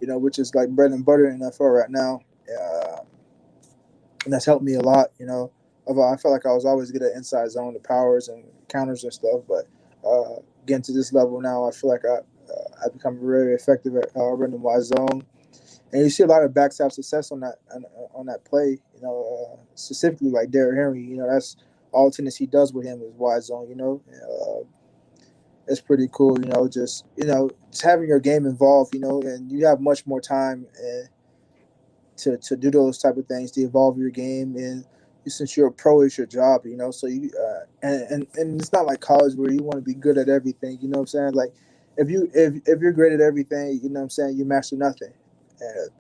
Which is like bread and butter in NFL right now. And that's helped me a lot. I felt like I was always good at inside zone, the powers and counters and stuff. But getting to this level now, I feel like I become very effective at running wide zone. And you see a lot of backs have success on that play. Specifically like Derrick Henry. That's all Tennessee does with him is wide zone. It's pretty cool. Just having your game involved. And you have much more time to do those type of things to evolve your game. And since you're a pro, it's your job. So you and it's not like college where you want to be good at everything. You know what I'm saying? Like if you're great at everything, you know what I'm saying, you master nothing. And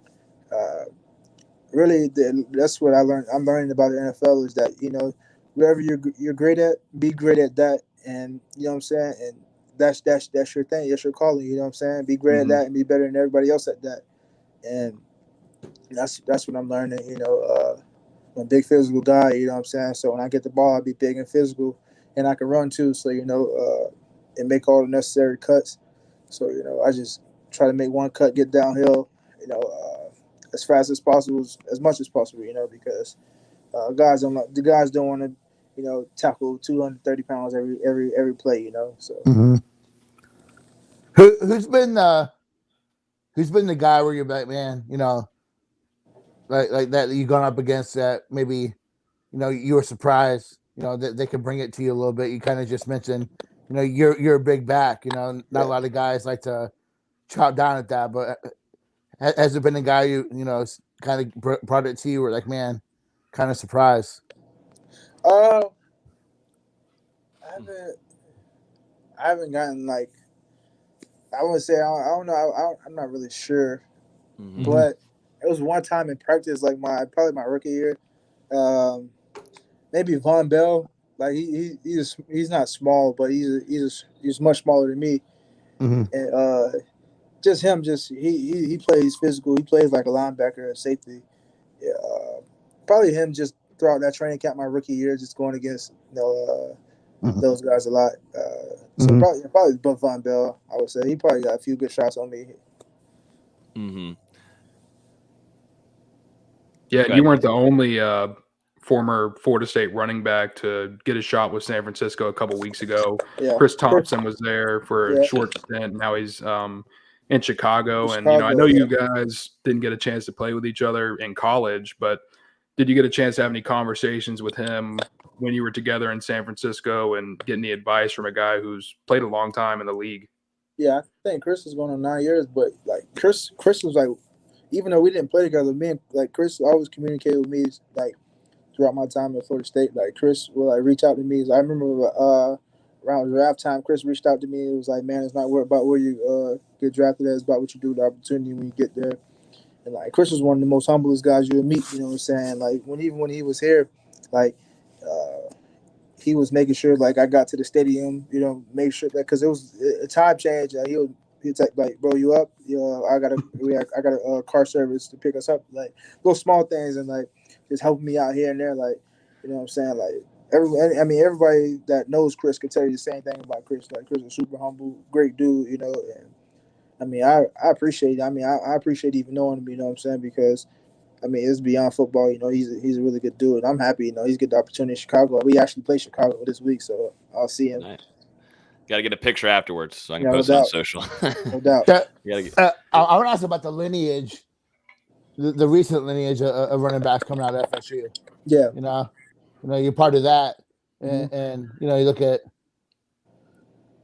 really, that's what I learned. I'm learning about the NFL is that wherever you're great at, be great at that, and you know what I'm saying. And that's your thing. That's your calling. You know what I'm saying. Be great at that and be better than everybody else at that. And that's what I'm learning. I'm a big physical guy. You know what I'm saying. So when I get the ball, I'll be big and physical, and I can run too. So and make all the necessary cuts. So I just try to make one cut, get downhill. As fast as possible, as much as possible, because the guys don't want to, tackle 230 pounds every play, So Who's been the guy where you're like, man, like that you've gone up against that maybe, you were surprised, that they could bring it to you a little bit. You kind of just mentioned, you're a big back, not a lot of guys like to chop down at that, but has there been a guy kind of brought it to you where like, man, kind of surprised? I haven't gotten I would say I don't know. I'm not really sure, but it was one time in practice, probably my rookie year. maybe Von Bell. Like he's not small, but he's much smaller than me. Mm-hmm. And just him, he plays physical. He plays like a linebacker, safety. Yeah, probably him just throughout that training camp my rookie year, just going against those guys a lot. So probably but Von Bell, I would say he probably got a few good shots on me. Mm-hmm. Yeah, you weren't the only former Florida State running back to get a shot with San Francisco a couple weeks ago. Yeah. Chris Thompson was there for a short stint. Now he's in Chicago. And, I know you guys didn't get a chance to play with each other in college, but did you get a chance to have any conversations with him when you were together in San Francisco and get any advice from a guy who's played a long time in the league? Yeah, I think Chris is going on 9 years, but like Chris was like, even though we didn't play together, me and like Chris always communicated with me like throughout my time at Florida State. Like Chris will like reach out to me. I remember around draft time, Chris reached out to me. It was like, man, it's not about where you get drafted. It's about what you do, the opportunity when you get there. And like Chris was one of the most humblest guys you'll meet. You know what I'm saying? Like when he was here, like he was making sure like I got to the stadium. Make sure that because it was a time change. He'd like, bro, you up? I got a car service to pick us up. Like those small things and like just helping me out here and there. Like you know what I'm saying? Like everybody that knows Chris can tell you the same thing about Chris. Like Chris is super humble, great dude. And I appreciate it. I appreciate even knowing him. You know what I'm saying? Because it's beyond football. He's a really good dude. I'm happy. He's get the opportunity in Chicago. We actually play Chicago this week, so I'll see him. Nice. Got to get a picture afterwards so I can post it on social. No doubt. I want to ask about the lineage, the recent lineage of running backs coming out of FSU. Yeah. You're part of that, and you look at,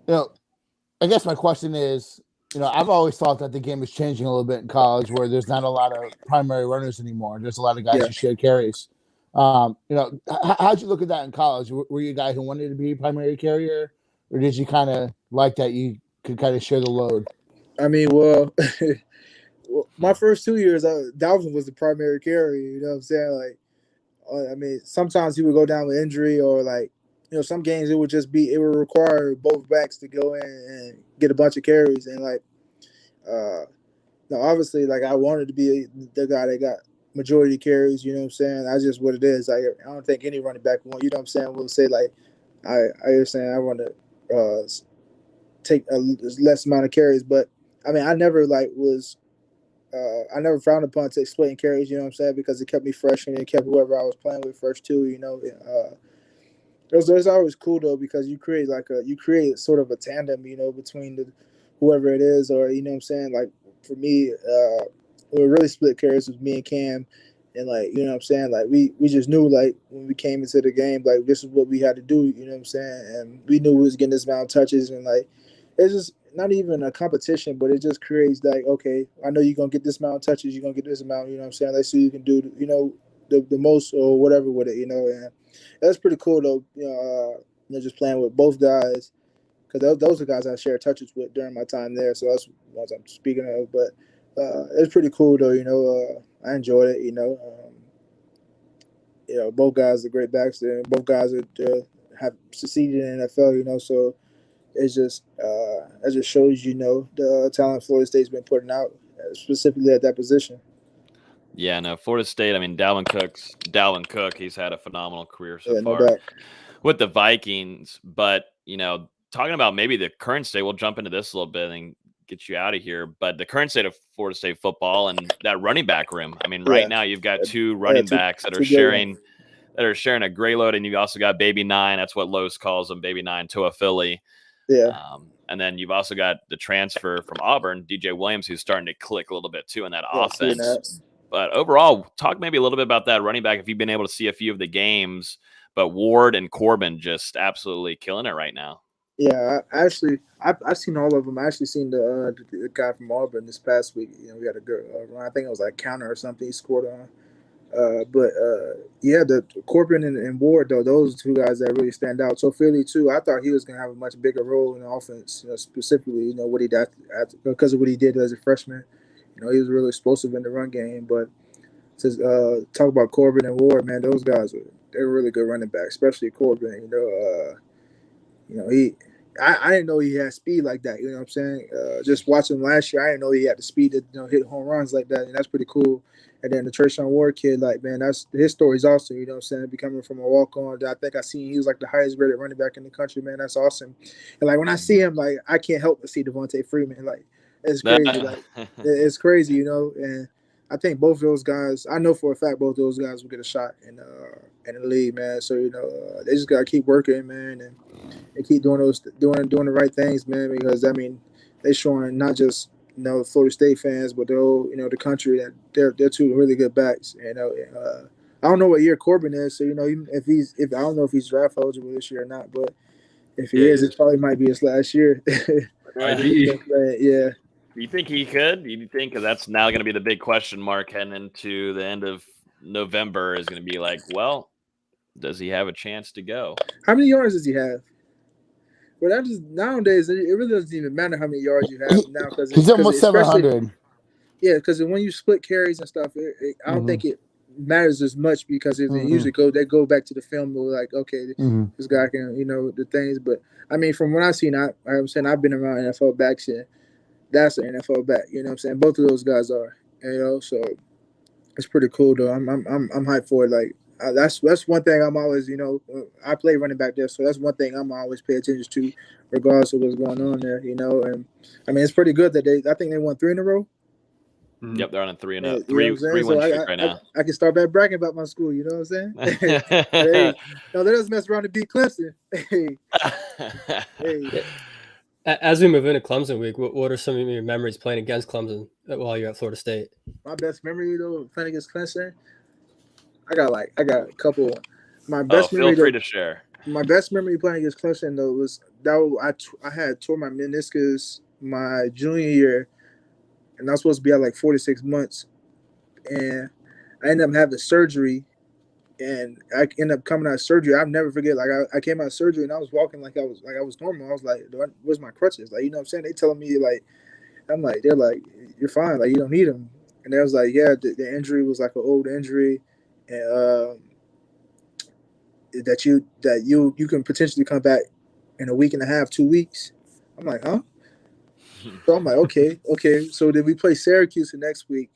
I guess my question is, I've always thought that the game is changing a little bit in college, where there's not a lot of primary runners anymore. There's a lot of guys who share carries. How'd you look at that in college? Were you a guy who wanted to be a primary carrier, or did you kind of like that you could kind of share the load? Well, my first 2 years, Dalvin was the primary carrier. You know what I'm saying? Like, sometimes he would go down with injury, or like, some games it would require both backs to go in and get a bunch of carries. And like, obviously, like I wanted to be the guy that got majority carries. You know what I'm saying? That's just what it is. I don't think any running back will. You know what I'm saying? Will say like, I understand. I want to take a less amount of carries, but I never I never frowned upon splitting carries. You know what I'm saying? Because it kept me fresh and it kept whoever I was playing with fresh too. It was always cool though, because you create sort of a tandem, between whoever it is, or you know what I'm saying. Like for me, we really split carries with me and Cam, and like you know what I'm saying. Like we just knew like when we came into the game, like this is what we had to do. You know what I'm saying, and we knew we was getting this amount of touches, and like it's just not even a competition, but it just creates like, okay, I know you're gonna get this amount of touches, you're gonna get this amount. You know what I'm saying. Let's see who you can do. The most or whatever with it. And that's pretty cool though. Just playing with both guys, because those are guys I shared touches with during my time there. So that's what I'm speaking of. But it's pretty cool though. I enjoyed it. Both guys are great backs there. Both guys have succeeded in the NFL. So it's just it just shows the talent Florida State's been putting out, specifically at that position. Yeah, no, Florida State. Dalvin Cook. He's had a phenomenal career so far with the Vikings. But talking about maybe the current state, we'll jump into this a little bit and get you out of here. But the current state of Florida State football and that running back room. Right now you've got two running backs that are sharing a gray load, and you've also got Baby 9. That's what Los calls him, Baby 9, Toa Philly. Yeah. And then you've also got the transfer from Auburn, DJ Williams, who's starting to click a little bit too in that offense. But overall, talk maybe a little bit about that running back if you've been able to see a few of the games. But Ward and Corbin just absolutely killing it right now. Yeah, I've seen all of them. I actually seen the guy from Auburn this past week. We had a good run. I think it was like counter or something he scored on. The Corbin and Ward though, those two guys that really stand out. So Philly too, I thought he was going to have a much bigger role in the offense, specifically, what he did because of what he did as a freshman. He was really explosive in the run game. But to talk about Corbin and Ward, man, those guys they're really good running back, especially Corbin. I didn't know he had speed like that. You know what I'm saying? Just watching him last year, I didn't know he had the speed to hit home runs like that, and that's pretty cool. And then the Trayshawn Ward kid, like, man, that's his story's awesome. You know what I'm saying? Becoming from a walk on, I think I seen he was like the highest graded running back in the country. Man, that's awesome. And like when I see him, like I can't help but see Devontae Freeman. Like it's crazy. Like it's crazy, And I think both of those guys, I know for a fact both of those guys will get a shot in the league, man. So they just gotta keep working, man, and keep doing the right things, man. Because I mean, they showing not just Florida State fans, but the whole the country that they're two really good backs. I don't know what year Corbin is, so even if I don't know if he's draft eligible this year or not, but if he is, it probably might be his last year. Right. Yeah. Do you think he could? Do you think that's now going to be the big question mark heading into the end of November? Is going to be like, well, does he have a chance to go? How many yards does he have? Well, that just nowadays it really doesn't even matter how many yards you have now because he's almost 700. Yeah, because when you split carries and stuff, I don't think it matters as much because they usually go back to the film. Like, okay, this guy can the things. But I mean, from what I've seen, I'm saying I've been around NFL backs and that's an NFL back. You know what I'm saying? Both of those guys are. So it's pretty cool though. I'm hyped for it. Like. That's one thing I'm always, I play running back there, so that's one thing I'm always pay attention to, regardless of what's going on there, And I mean, it's pretty good that I think they won 3 in a row. Yep, they're on a 3-0, three win streak right now. I can start back bragging about my school. You know what I'm saying? Hey, no, let us mess around and beat Clemson. Hey. As we move into Clemson week, what are some of your memories playing against Clemson while you're at Florida State? My best memory though, playing against Clemson. I got a couple. My best memory. Feel free to share. My best memory playing against Clemson though was I had tore my meniscus my junior year, and I was supposed to be out like 4 to 6 months, and I ended up having surgery, and I ended up coming out of surgery. I'll never forget. Like I came out of surgery and I was walking like I was normal. I was like, "Where's my crutches?" Like what I'm saying? They telling me like, I'm like, they're like, "You're fine. Like you don't need them." And they was like, "Yeah, the injury was like an old injury." And that you can potentially come back in a week and a half, 2 weeks. I'm like, huh? So I'm like, okay. So then we play Syracuse the next week,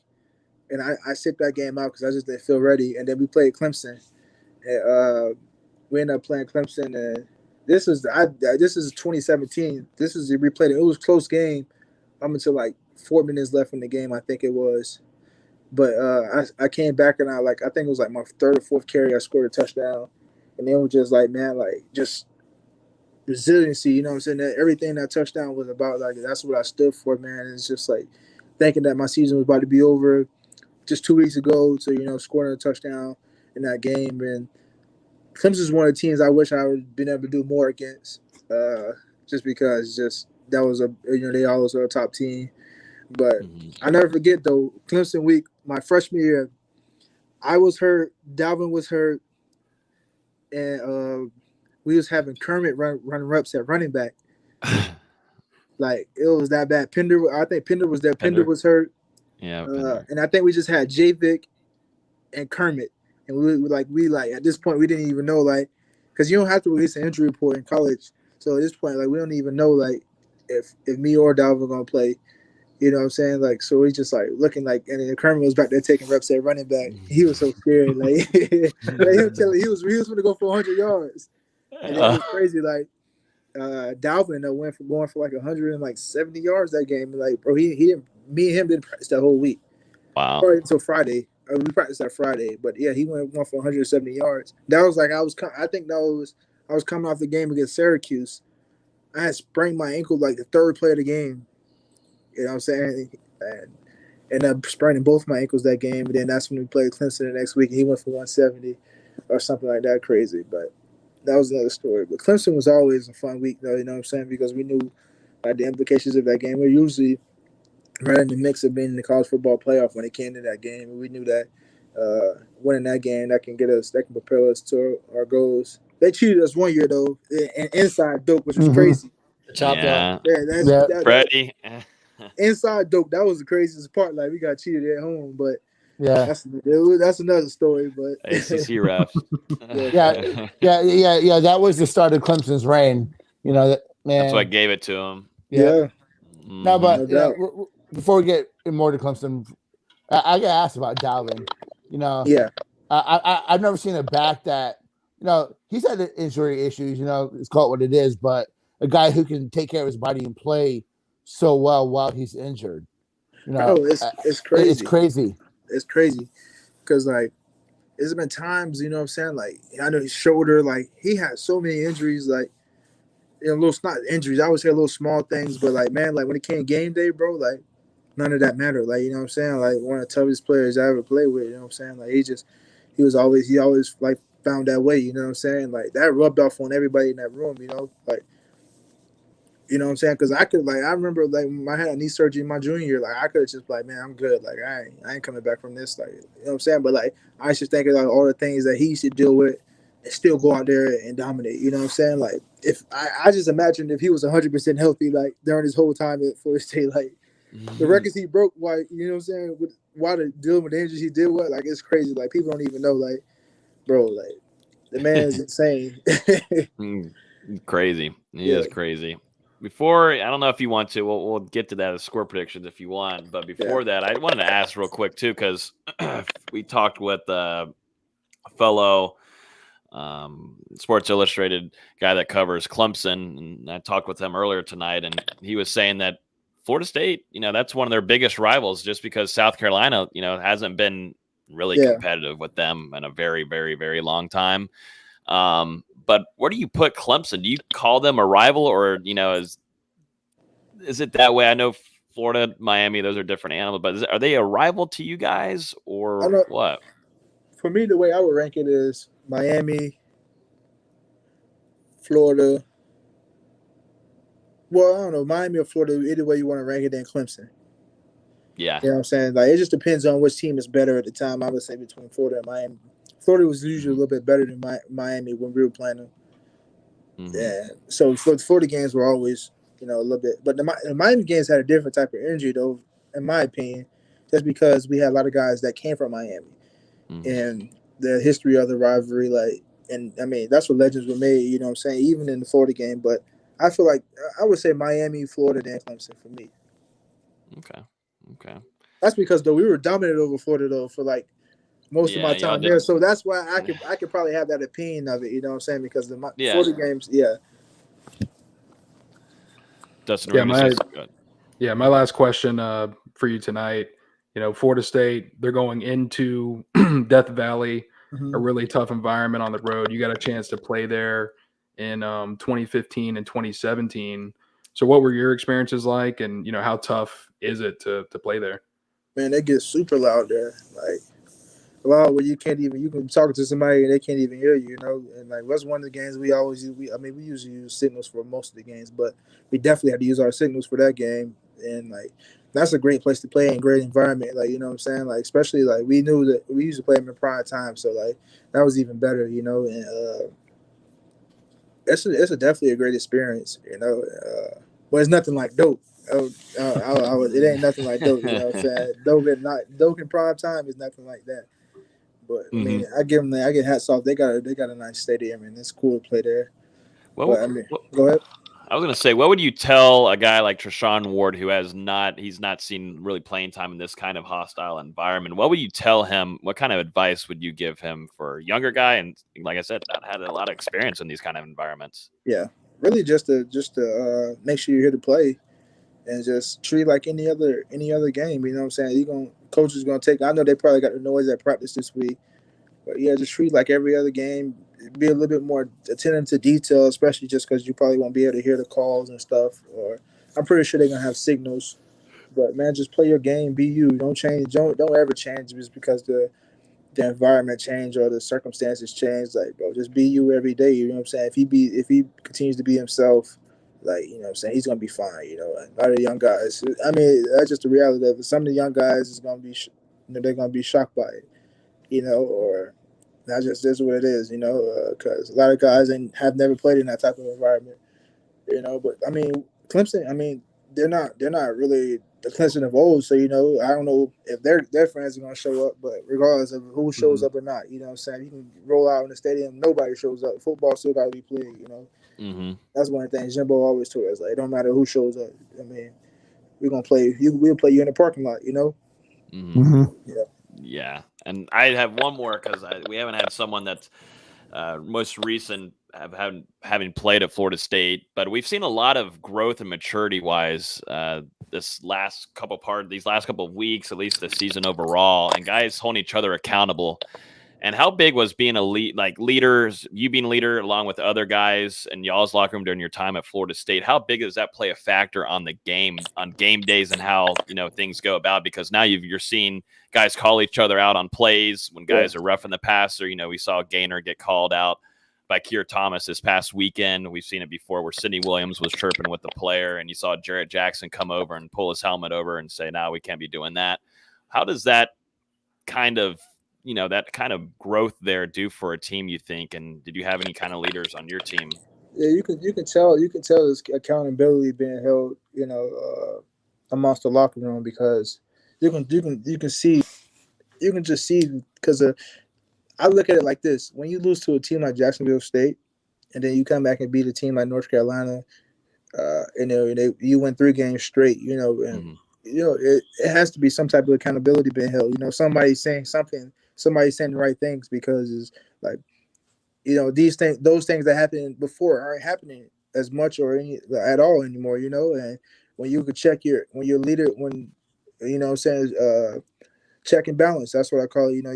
and I sit that game out because I just didn't feel ready. And then we played Clemson, and we ended up playing Clemson. And this is 2017. We played it. It was a close game up until like 4 minutes left in the game, I think it was. But I came back and I think it was like my 3rd or 4th carry, I scored a touchdown. And it was just like, man, like just resiliency, you know what I'm saying? That everything that touchdown was about, like that's what I stood for, man. It's just like thinking that my season was about to be over just 2 weeks ago to, scoring a touchdown in that game. And Clemson's one of the teams I wish I would have been able to do more against, just because that was they always were a top team. But I never forget though, Clemson week, my freshman year, I was hurt, Dalvin was hurt, and we was having Kermit running reps at running back. Like it was that bad. I think Pender was there. Pender was hurt. Yeah. And I think we just had J-Vic and Kermit. And we at this point we didn't even know because you don't have to release an injury report in college. So at this point we don't even know if me or Dalvin are gonna play. You know what I'm saying? So we just looking and then Kermit was back there taking reps at running back. He was so scared. He was going to go for 100 yards. And it was crazy. Dalvin went for going for 170 yards that game. Bro, he didn't. Me and him didn't practice that whole week. Wow. Probably until Friday. We practiced that Friday, but yeah, he went for 170 yards. That was I think I was coming off the game against Syracuse. I had sprained my ankle the 3rd play of the game. You know what I'm saying? And ended up spraining both my ankles that game. And then that's when we played Clemson the next week. And he went for 170 or something like that crazy. But that was another story. But Clemson was always a fun week, though. You know what I'm saying? Because we knew the implications of that game. We're usually right in the mix of being in the college football playoff when it came to that game. And we knew that winning that game, that can propel us to our goals. They cheated us one year, though, and inside dope, which was crazy. The chop block. Yeah, Freddie. Inside dope, that was the craziest part. We got cheated at home, but Yeah. That's another story, but ACC refs. Yeah. That was the start of Clemson's reign. You know that man. That's what gave it to him. yeah. No, but No doubt. before we get more to Clemson, I got asked about Dalvin. You know, Yeah. I've never seen a back that, you know, he's had injury issues. You know, it's called what it is, but a guy who can take care of his body and play so well while he's injured. You know, it's crazy. It's crazy. It's crazy because like there's been times, you know what I'm saying? Like I know his shoulder, like he had so many injuries, like little not injuries. I would say little small things, but like man, like when it came game day, bro, like none of that mattered. Like you know what I'm saying? Like one of the toughest players I ever played with. You know what I'm saying? Like he always like found that way. You know what I'm saying? Like that rubbed off on everybody in that room. You know, like. You know what I'm saying? Because I remember like when I had knee surgery in my junior year, like I could have just like, man, I'm good. Like I ain't coming back from this. Like you know what I'm saying? But like I just think of like all the things that he used to deal with and still go out there and dominate. You know what I'm saying? Like if I just imagine if he was 100% healthy, like during his whole time at Florida State, like the records he broke, like you know what I'm saying? Why dealing with the injuries he did with, like it's crazy. Like people don't even know, like bro, like the man is insane. Crazy. He is crazy. Before, I don't know if you want to, we'll get to that as score predictions if you want. But before that, I wanted to ask real quick, too, because we talked with a fellow Sports Illustrated guy that covers Clemson. And I talked with him earlier tonight, and he was saying that Florida State, you know, that's one of their biggest rivals just because South Carolina, you know, hasn't been really competitive with them in a very, very, very long time. But where do you put Clemson? Do you call them a rival, or you know, is it that way? I know Florida, Miami, those are different animals, but are they a rival to you guys, or what? For me, the way I would rank it is Miami, Florida. Well, I don't know, Miami or Florida. Either way you want to rank it, then Clemson. Yeah, you know what I'm saying. Like it just depends on which team is better at the time. I would say between Florida and Miami. Florida was usually a little bit better than Miami when we were playing them. Yeah. So for the Florida games were always, you know, a little bit. But the Miami games had a different type of energy, though, in my opinion, just because we had a lot of guys that came from Miami and the history of the rivalry. Like, and I mean, that's what legends were made, you know what I'm saying, even in the Florida game. But I feel like I would say Miami, Florida, then Clemson for me. Okay. That's because, though, we were dominant over Florida, though, for like most of my time there. So that's why I could probably have that opinion of it, you know what I'm saying? Because the Florida games, Dustin, my last question for you tonight. You know, Florida State, they're going into Death Valley, a really tough environment on the road. You got a chance to play there in 2015 and 2017. So what were your experiences like, and, you know, how tough is it to play there? Man, they get super loud there. Like, loud where you can talk to somebody and they can't even hear you, you know? And, like, that's one of the games we always use. We usually use signals for most of the games, but we definitely had to use our signals for that game. And, like, that's a great place to play and great environment. Like, you know what I'm saying? Like, especially, like, we knew that we used to play them in prime time. So, like, that was even better, you know? And it's definitely a great experience, you know? But it's nothing like dope. It ain't nothing like dope, you know what I'm saying? Dope in prime time is nothing like that. But I mean, I get hats off. They got a nice stadium, and it's cool to play there. Go ahead. I was going to say, what would you tell a guy like Treshaun Ward who he's not seen really playing time in this kind of hostile environment? What would you tell him? What kind of advice would you give him for a younger guy? And like I said, not had a lot of experience in these kind of environments. Yeah, really just to make sure you're here to play and just treat like any other game. You know what I'm saying? Coach is going to take. I know they probably got the noise at practice this week, but yeah, just treat like every other game. Be a little bit more attentive to detail, especially just because you probably won't be able to hear the calls and stuff. Or I'm pretty sure they're gonna have signals. But man, just play your game. Be you. Don't change. Don't ever change just because the environment change or the circumstances change. Like, bro, just be you every day. You know what I'm saying? If he continues to be himself, like, you know what I'm saying, he's gonna be fine. You know, a lot of the young guys. I mean, that's just the reality of it. Some of the young guys is gonna be, they're gonna be shocked by it. You know, or that's just what it is, you know, because a lot of guys have never played in that type of environment, you know. But, I mean, Clemson, they're not really the Clemson of old. So, you know, I don't know if their fans are gonna show up, but regardless of who shows up or not, you know what I'm saying? You can roll out in the stadium, nobody shows up. Football still gotta be played, you know. That's one of the things Jimbo always told us. Like, it don't matter who shows up. I mean, we're gonna play you, we'll play you in the parking lot, you know? Yeah. Yeah. And I have one more because we haven't had someone that's most recent having played at Florida State, but we've seen a lot of growth and maturity wise these last couple of weeks, at least the season overall, and guys holding each other accountable. And how big was being a leaders, you being a leader along with other guys in y'all's locker room during your time at Florida State? How big does that play a factor on the game, on game days, and how, you know, things go about? Because now you're seeing guys call each other out on plays when guys are roughing the passer. You know, we saw Gaynor get called out by Keir Thomas this past weekend. We've seen it before where Sidney Williams was chirping with the player, and you saw Jarrett Jackson come over and pull his helmet over and say, "No, we can't be doing that." How does that kind of growth there do for a team, you think? And did you have any kind of leaders on your team? Yeah, you can tell this accountability being held, you know, amongst the locker room, because you can just see because I look at it like this: when you lose to a team like Jacksonville State, and then you come back and beat a team like North Carolina, you win 3 games straight, you know, and you know it has to be some type of accountability being held. You know, somebody's saying something, somebody's saying the right things, because it's like, you know, those things that happened before aren't happening as much or at all anymore. You know, and when you could check when your leader, when you know what I'm saying, check and balance. That's what I call it. You know,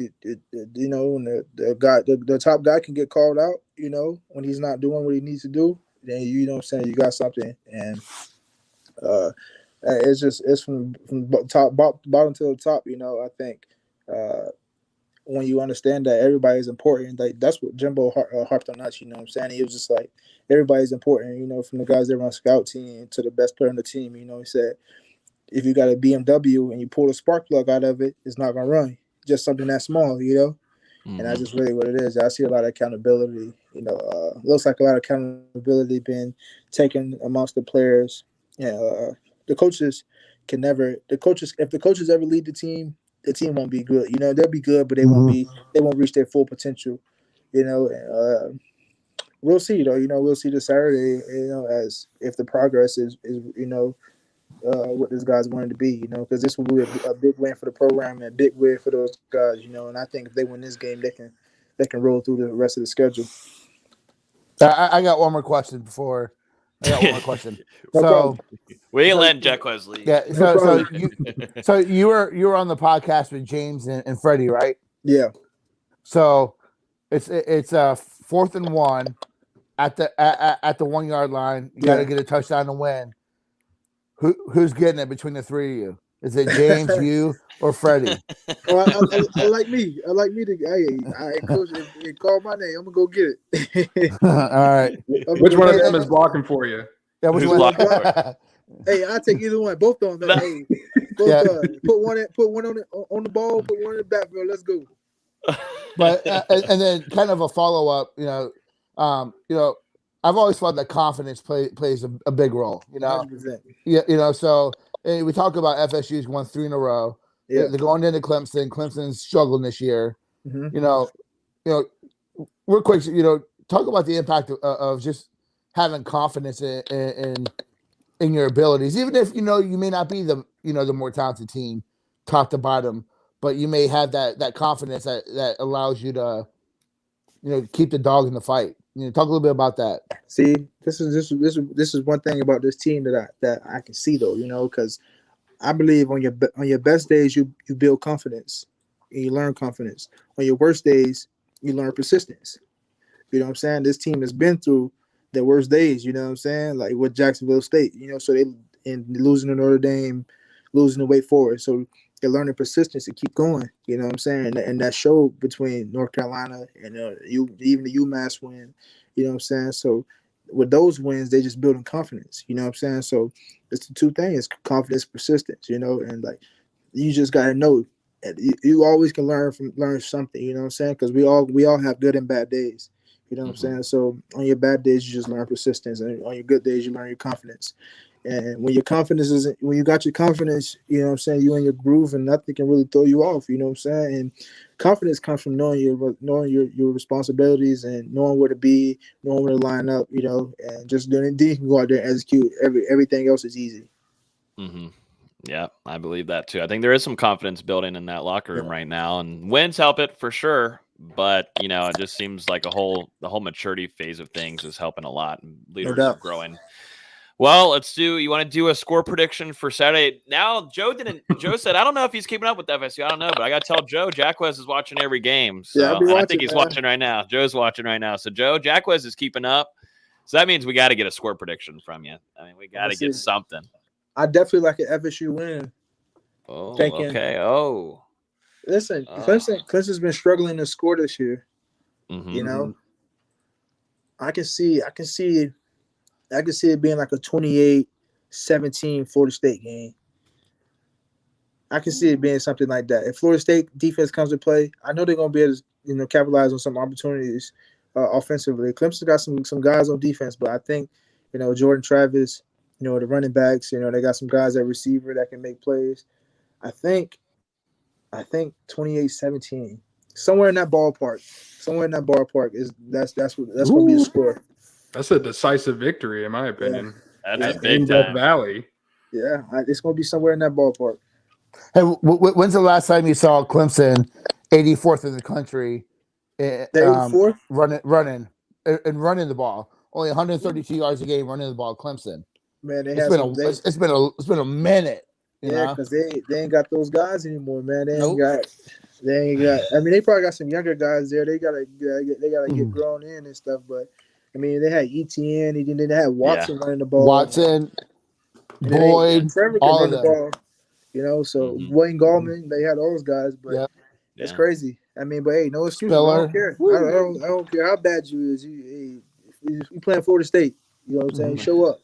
you know, when the top guy can get called out, you know, when he's not doing what he needs to do, then you know what I'm saying, you got something. And it's from bottom to the top. You know, I think when you understand that everybody's important, like that's what Jimbo harped on us. You know what I'm saying? He was just like, everybody's important. You know, from the guys that run scout team to the best player on the team. You know, he said, if you got a BMW and you pull the spark plug out of it, it's not gonna run. Just something that small, you know. And that's just really what it is. I see a lot of accountability. You know, looks like a lot of accountability being taken amongst the players. The coaches can never. If the coaches ever lead the team won't be good. You know, they'll be good, but they won't reach their full potential. You know, we'll see though. You know, we'll see this Saturday. You know, as if the progress is you know. What this guy's wanting to be, you know, because this will be a big win for the program and a big win for those guys, you know. And I think if they win this game, they can roll through the rest of the schedule. I got one more question So we ain't letting Jacquez leave. Yeah. So you were on the podcast with James and Freddie, right? Yeah. So it's 4th and 1 at the 1 yard line. You got to get a touchdown to win. Who's getting it between the three of you? Is it James, you, or Freddie? I like me. I like me to. Hey, coach, if call my name, I'm gonna go get it. All right. Which one of them is blocking for you? Yeah, which one? Hey, I take either one. Both of them. Hey, put one on the ball. Put one in the backfield. Let's go. But and then kind of a follow up. You know, I've always felt that confidence plays a big role. You know, 100%. Yeah. You know, so we talk about FSU's won 3 in a row. Yeah. They're going into Clemson. Clemson's struggling this year. You know, real quick. You know, talk about the impact of just having confidence in your abilities, even if you know you may not be the more talented team, top to bottom, but you may have that confidence that allows you to, keep the dog in the fight. Talk a little bit about that. See, this is one thing about this team that I can see though, because I believe on your best days you build confidence and you learn confidence. On your worst days, you learn persistence. You know what I'm saying? This team has been through their worst days, you know what I'm saying? Like with Jacksonville State, so they losing to Notre Dame, losing to Wake Forest. So they're learning persistence to keep going, you know what I'm saying? And that showed between North Carolina and even the UMass win, you know what I'm saying? So with those wins, they just building confidence, you know what I'm saying? So it's the two things, confidence, persistence, and like you just got to know. You always can learn something, you know what I'm saying? Because we all have good and bad days. You know what I'm saying? So on your bad days, you just learn persistence. And on your good days, you learn your confidence. And when your confidence isn't, when you got your confidence, you know what I'm saying, you in your groove and nothing can really throw you off, you know what I'm saying? And confidence comes from knowing your responsibilities and knowing where to be, knowing where to line up, you know, and just doing it. Then you can go out there and execute. Everything else is easy. Mm-hmm. Yeah, I believe that too. I think there is some confidence building in that locker room right now, and wins help it for sure. But it just seems like the whole maturity phase of things is helping a lot, and leaders are growing. Well, you want to do a score prediction for Saturday? Now, Joe said, I don't know if he's keeping up with FSU. I don't know, but I got to tell Joe, Jacquez is watching every game. So I think he's watching right now. Joe's watching right now. So, Joe, Jacquez is keeping up. So that means we got to get a score prediction from you. I mean, we got to get something. I definitely like an FSU win. Oh, okay. Oh. Listen, Clemson's been struggling to score this year. Mm-hmm. You know, I can see it being like a 28-17 Florida State game. I can see it being something like that. If Florida State defense comes to play, I know they're going to be able to, capitalize on some opportunities offensively. Clemson got some guys on defense, but I think, Jordan Travis, the running backs, they got some guys at receiver that can make plays. I think 28-17, somewhere in that ballpark. That's going to be the score. That's a decisive victory, in my opinion. Yeah. That's a big time. Valley. Yeah, it's going to be somewhere in that ballpark. Hey, when's the last time you saw Clemson 84th in the country? 84th? Running the ball. Only 132 yards a game running the ball. Clemson. Man, it's been a minute. Yeah, because they ain't got those guys anymore, man. They ain't got. I mean, they probably got some younger guys there. They gotta get grown in and stuff. But I mean, they had ETN. They didn't have Watson running the ball. Watson, Boyd, Trevor can run the ball. So Wayne Gallman, they had all those guys. But it's crazy. I mean, but hey, no excuse. I don't care. I don't care how bad you is. You playing Florida State. You know what I'm saying? Show up.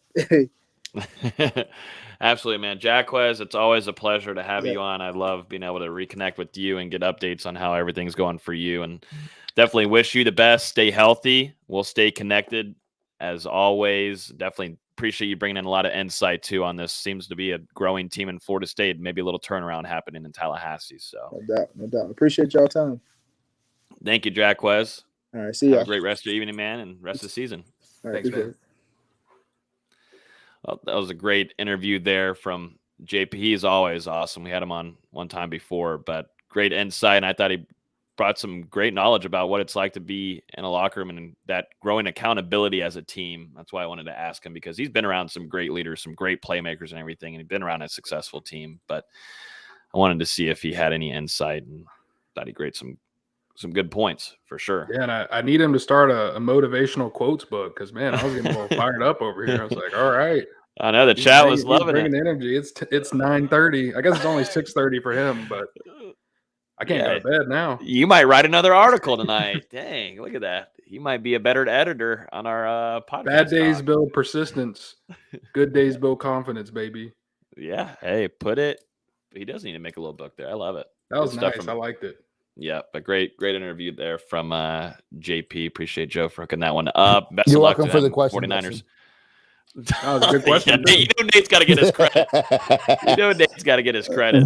Absolutely, man. Jacquez, it's always a pleasure to have you on. I love being able to reconnect with you and get updates on how everything's going for you. And definitely wish you the best. Stay healthy. We'll stay connected as always. Definitely appreciate you bringing in a lot of insight too on this. Seems to be a growing team in Florida State. Maybe a little turnaround happening in Tallahassee. So no doubt. Appreciate y'all time. Thank you, Jacquez. All right, see you. Have a great rest of your evening, man, and rest of the season. All right, thanks, man. Well, that was a great interview there from JP. He's always awesome. We had him on one time before, but great insight. And I thought he brought some great knowledge about what it's like to be in a locker room and that growing accountability as a team. That's why I wanted to ask him, because he's been around some great leaders, some great playmakers and everything, and he's been around a successful team. But I wanted to see if he had any insight, and thought he graded some good points for sure. Yeah, and I need him to start a motivational quotes book, because, man, I was getting a little fired up over here. I was like, all right. I know the chat was loving it. Energy. It's 9:30. I guess it's only 6:30 for him, but I can't go to bed now. You might write another article tonight. Dang, look at that. You might be a better editor on our podcast. Bad days build persistence. Good days build confidence, baby. Yeah. Hey, put it. He does need to make a little book there. I love it. That was nice. I liked it. Yeah, but great interview there from JP. Appreciate Joe for hooking that one up. Best You're of luck welcome to for them, the question. 49ers. That was a good question. Nate's got to get his credit. Nate's got to get his credit.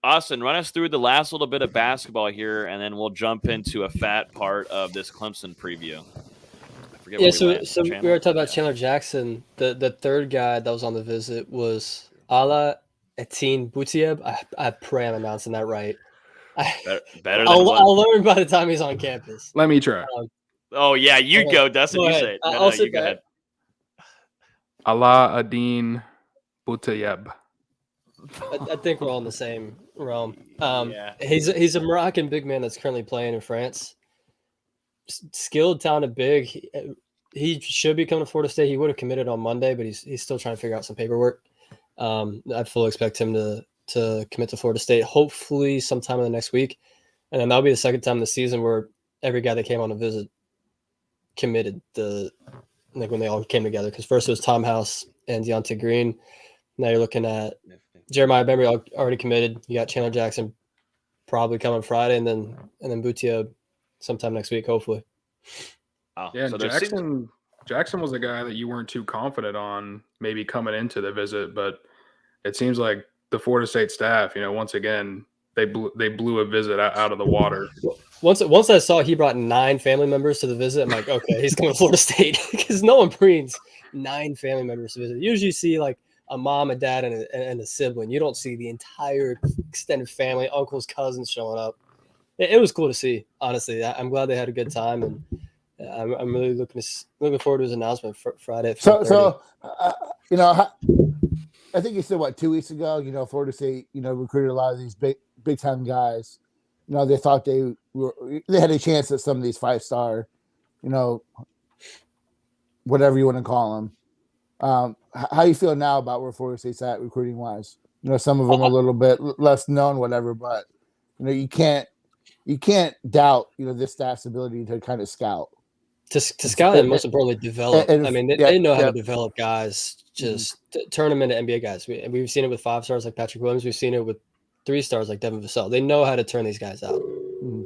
Austin, run us through the last little bit of basketball here, and then we'll jump into a fat part of this Clemson preview. So we were talking about Chandler Jackson. The third guy that was on the visit was Ala Etin Boutieb. I pray I'm announcing that right. Better than I'll learn by the time he's on campus. Let me try. Oh, yeah, you go, Dustin. You say it. No, you go ahead. Ala Adin Boutieb. I think we're all in the same realm. He's a Moroccan big man that's currently playing in France. Skilled, talented big. He should be coming to Florida State. He would have committed on Monday, but he's still trying to figure out some paperwork. I fully expect him to commit to Florida State, hopefully sometime in the next week. And then that'll be the second time this season where every guy that came on a visit committed when they all came together. Because first it was Tom House and Deontay Green. Now you're looking at Jeremiah Bembry already committed. You got Chandler Jackson probably coming Friday, and then Boutieb sometime next week, hopefully. Yeah, so Jackson was a guy that you weren't too confident on maybe coming into the visit, but it seems like the Florida State staff, once again, they blew a visit out of the water. Once I saw he brought 9 family members to the visit, I'm like, okay, he's coming to Florida State because no one brings 9 family members to visit. Usually you see like a mom, a dad, and a sibling. You don't see the entire extended family, uncles, cousins showing up. It was cool to see, honestly. I'm glad they had a good time, and I'm really looking forward to his announcement for Friday. So I think you said 2 weeks ago. Florida State, recruited a lot of these big time guys. They thought they had a chance at some of these 5-star, whatever you want to call them. How you feel now about where Florida State's at recruiting wise? Some of them a little bit less known, whatever, but you can't doubt this staff's ability to kind of scout. To scout and most importantly develop. They know how to develop guys, just turn them into NBA guys. We've seen it with 5-stars like Patrick Williams. We've seen it with 3-stars like Devin Vassell. They know how to turn these guys out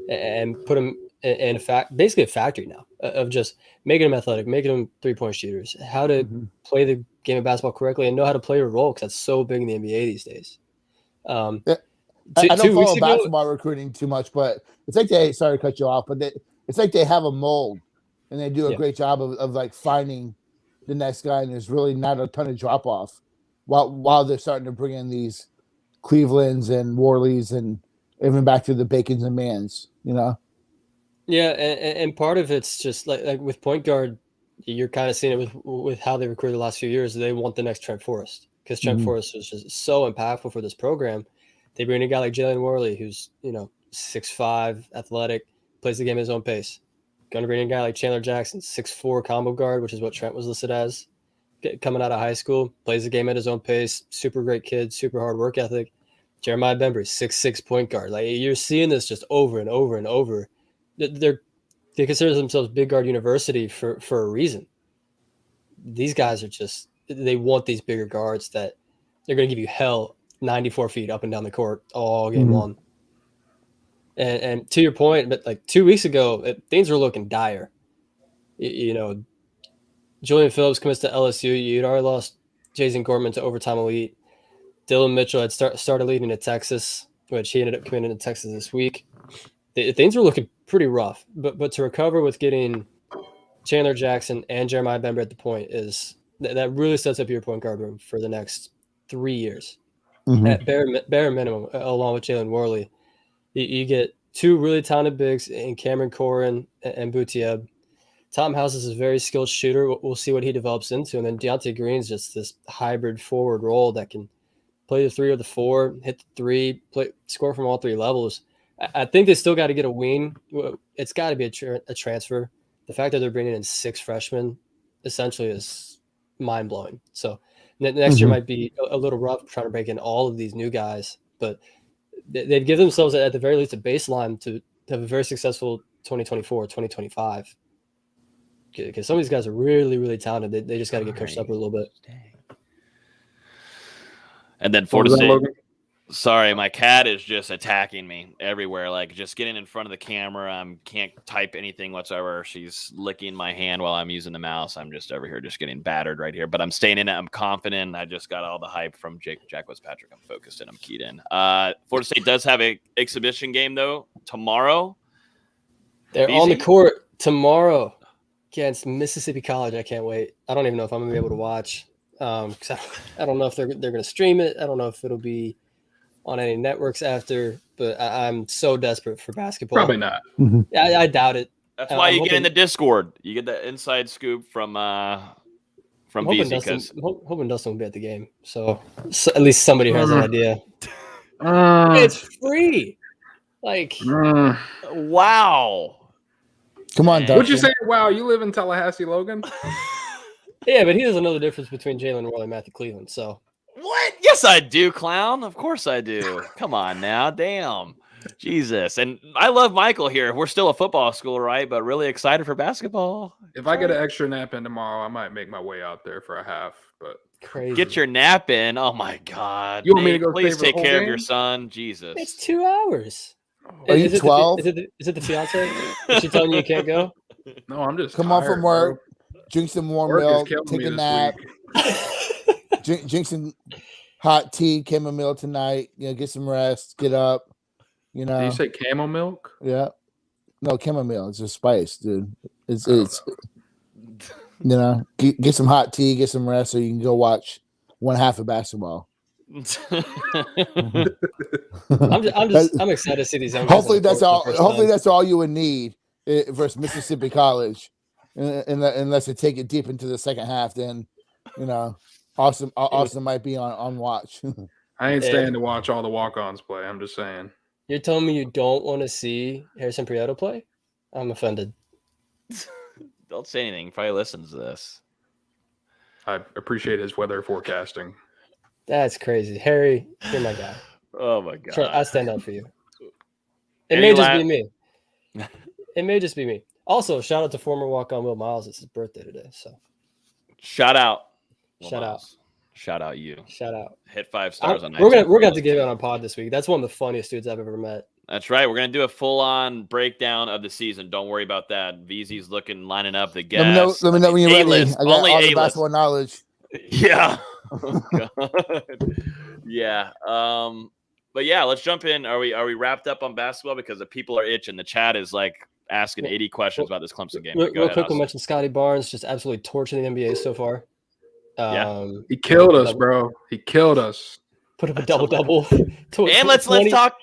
and put them in basically a factory now of just making them athletic, making them 3-point shooters, how to play the game of basketball correctly and know how to play a role because that's so big in the NBA these days. I don't follow basketball recruiting too much, but it's like sorry to cut you off, but it's like they have a mold and they do a great job of like finding the next guy, and there's really not a ton of drop off while they're starting to bring in these Clevelands and Worleys and even back to the Bacons and Mans, Yeah, and part of it's just like with point guard, you're kind of seeing it with how they recruited the last few years. They want the next Trent Forrest because Trent Forrest was just so impactful for this program. They bring in a guy like Jalen Worley, who's 6'5", athletic, plays the game at his own pace. Going to bring in a guy like Chandler Jackson, 6'4" combo guard, which is what Trent was listed as, coming out of high school, plays the game at his own pace, super great kid, super hard work ethic. Jeremiah Bembry, 6'6" point guard. Like you're seeing this just over and over and over. They consider themselves Big Guard University for a reason. These guys are just they want these bigger guards that they're going to give you hell 94 feet up and down the court all game long. And to your point, but like 2 weeks ago, things were looking dire. Julian Phillips commits to LSU. You'd already lost Jason Gorman to overtime elite. Dylan Mitchell had started leading to Texas, which he ended up committing to Texas this week. Things were looking pretty rough, but to recover with getting Chandler Jackson and Jeremiah Bembry at the point is that really sets up your point guard room for the next 3 years. At bare minimum, along with Jalen Worley. You get 2 really talented bigs in Cameron Corrin and Boutieb. Tom House is a very skilled shooter. We'll see what he develops into. And then Deontay Green's just this hybrid forward role that can play the 3 or the 4, hit the 3, score from all 3 levels. I think they still got to get a wing. It's got to be a transfer. The fact that they're bringing in 6 freshmen essentially is mind-blowing. So next year might be a little rough trying to break in all of these new guys, but they've given themselves at the very least a baseline to have a very successful 2024, 2025. Because some of these guys are really, really talented. They just got to get coached up a little bit. And then Florida State. Sorry, my cat is just attacking me everywhere. Like just getting in front of the camera. I can't type anything whatsoever. She's licking my hand while I'm using the mouse. I'm just over here just getting battered right here. But I'm staying in it. I'm confident. I just got all the hype from Jacquez Patrick. I'm focused and I'm keyed in. Florida State does have an exhibition game, though, tomorrow. They're on the court tomorrow against Mississippi College. I can't wait. I don't even know if I'm going to be able to watch. Because I don't know if they're going to stream it. I don't know if it'll be on any networks after, but I'm so desperate for basketball. Probably not. I doubt it. That's why you get in the Discord. You get the inside scoop from VZ. Hoping Dustin will be at the game, so at least somebody has an idea. It's free. Like, wow. Come on, Dustin. Would you say, wow, you live in Tallahassee, Logan? Yeah, but he doesn't know the difference between Jalen Worley and Matthew Cleveland, so. What? Yes, I do, clown. Of course I do. Come on now. Damn. Jesus. And I love Michael here. We're still a football school, right? But really excited for basketball. If I get an extra nap in tomorrow, I might make my way out there for a half. But crazy. Get your nap in. Oh, my God. You want me to go please take care game? of your son. Jesus. It's 2 hours. Are you 12? Is it the fiance? Is she telling you can't go? No, I'm just come on from work. Bro. drink some warm Work is milk, killing take me a this nap, week. drink some hot tea, chamomile tonight. Get some rest, get up. Did you say camel milk? Yeah. No, chamomile. It's just spice, dude. It's get some hot tea, get some rest, so you can go watch one half of basketball. I'm excited to see these young guys. Hopefully that's all. Hopefully that's all you would need versus Mississippi College, unless they take it deep into the second half. Then, Austin might be on watch. I ain't staying to watch all the walk-ons play. I'm just saying. You're telling me you don't want to see Harrison Prieto play? I'm offended. Don't say anything. He probably listens to this. I appreciate his weather forecasting. That's crazy. Harry, you're my guy. Oh, my God. Sure, I stand up for you. It may just be me. It may just be me. Also, shout out to former walk-on Will Miles. It's his birthday today. So, shout out. Shout out. Shout out you. Shout out. Hit 5 stars on We're gonna have to get it on a pod this week. That's one of the funniest dudes I've ever met. That's right. We're gonna do a full-on breakdown of the season. Don't worry about that. VZ's lining up the guests. Let me know when you're ready. A-list. I got Only all the A-list. basketball knowledge. Yeah. Oh, God. Yeah. But yeah, let's jump in. Are we wrapped up on basketball? Because the people are itching. The chat is like asking 80 questions about this Clemson game. Real quick, we'll mention Scotty Barnes just absolutely torching the NBA so far. He killed us, bro. He killed us. Put up a double-double. And let's talk.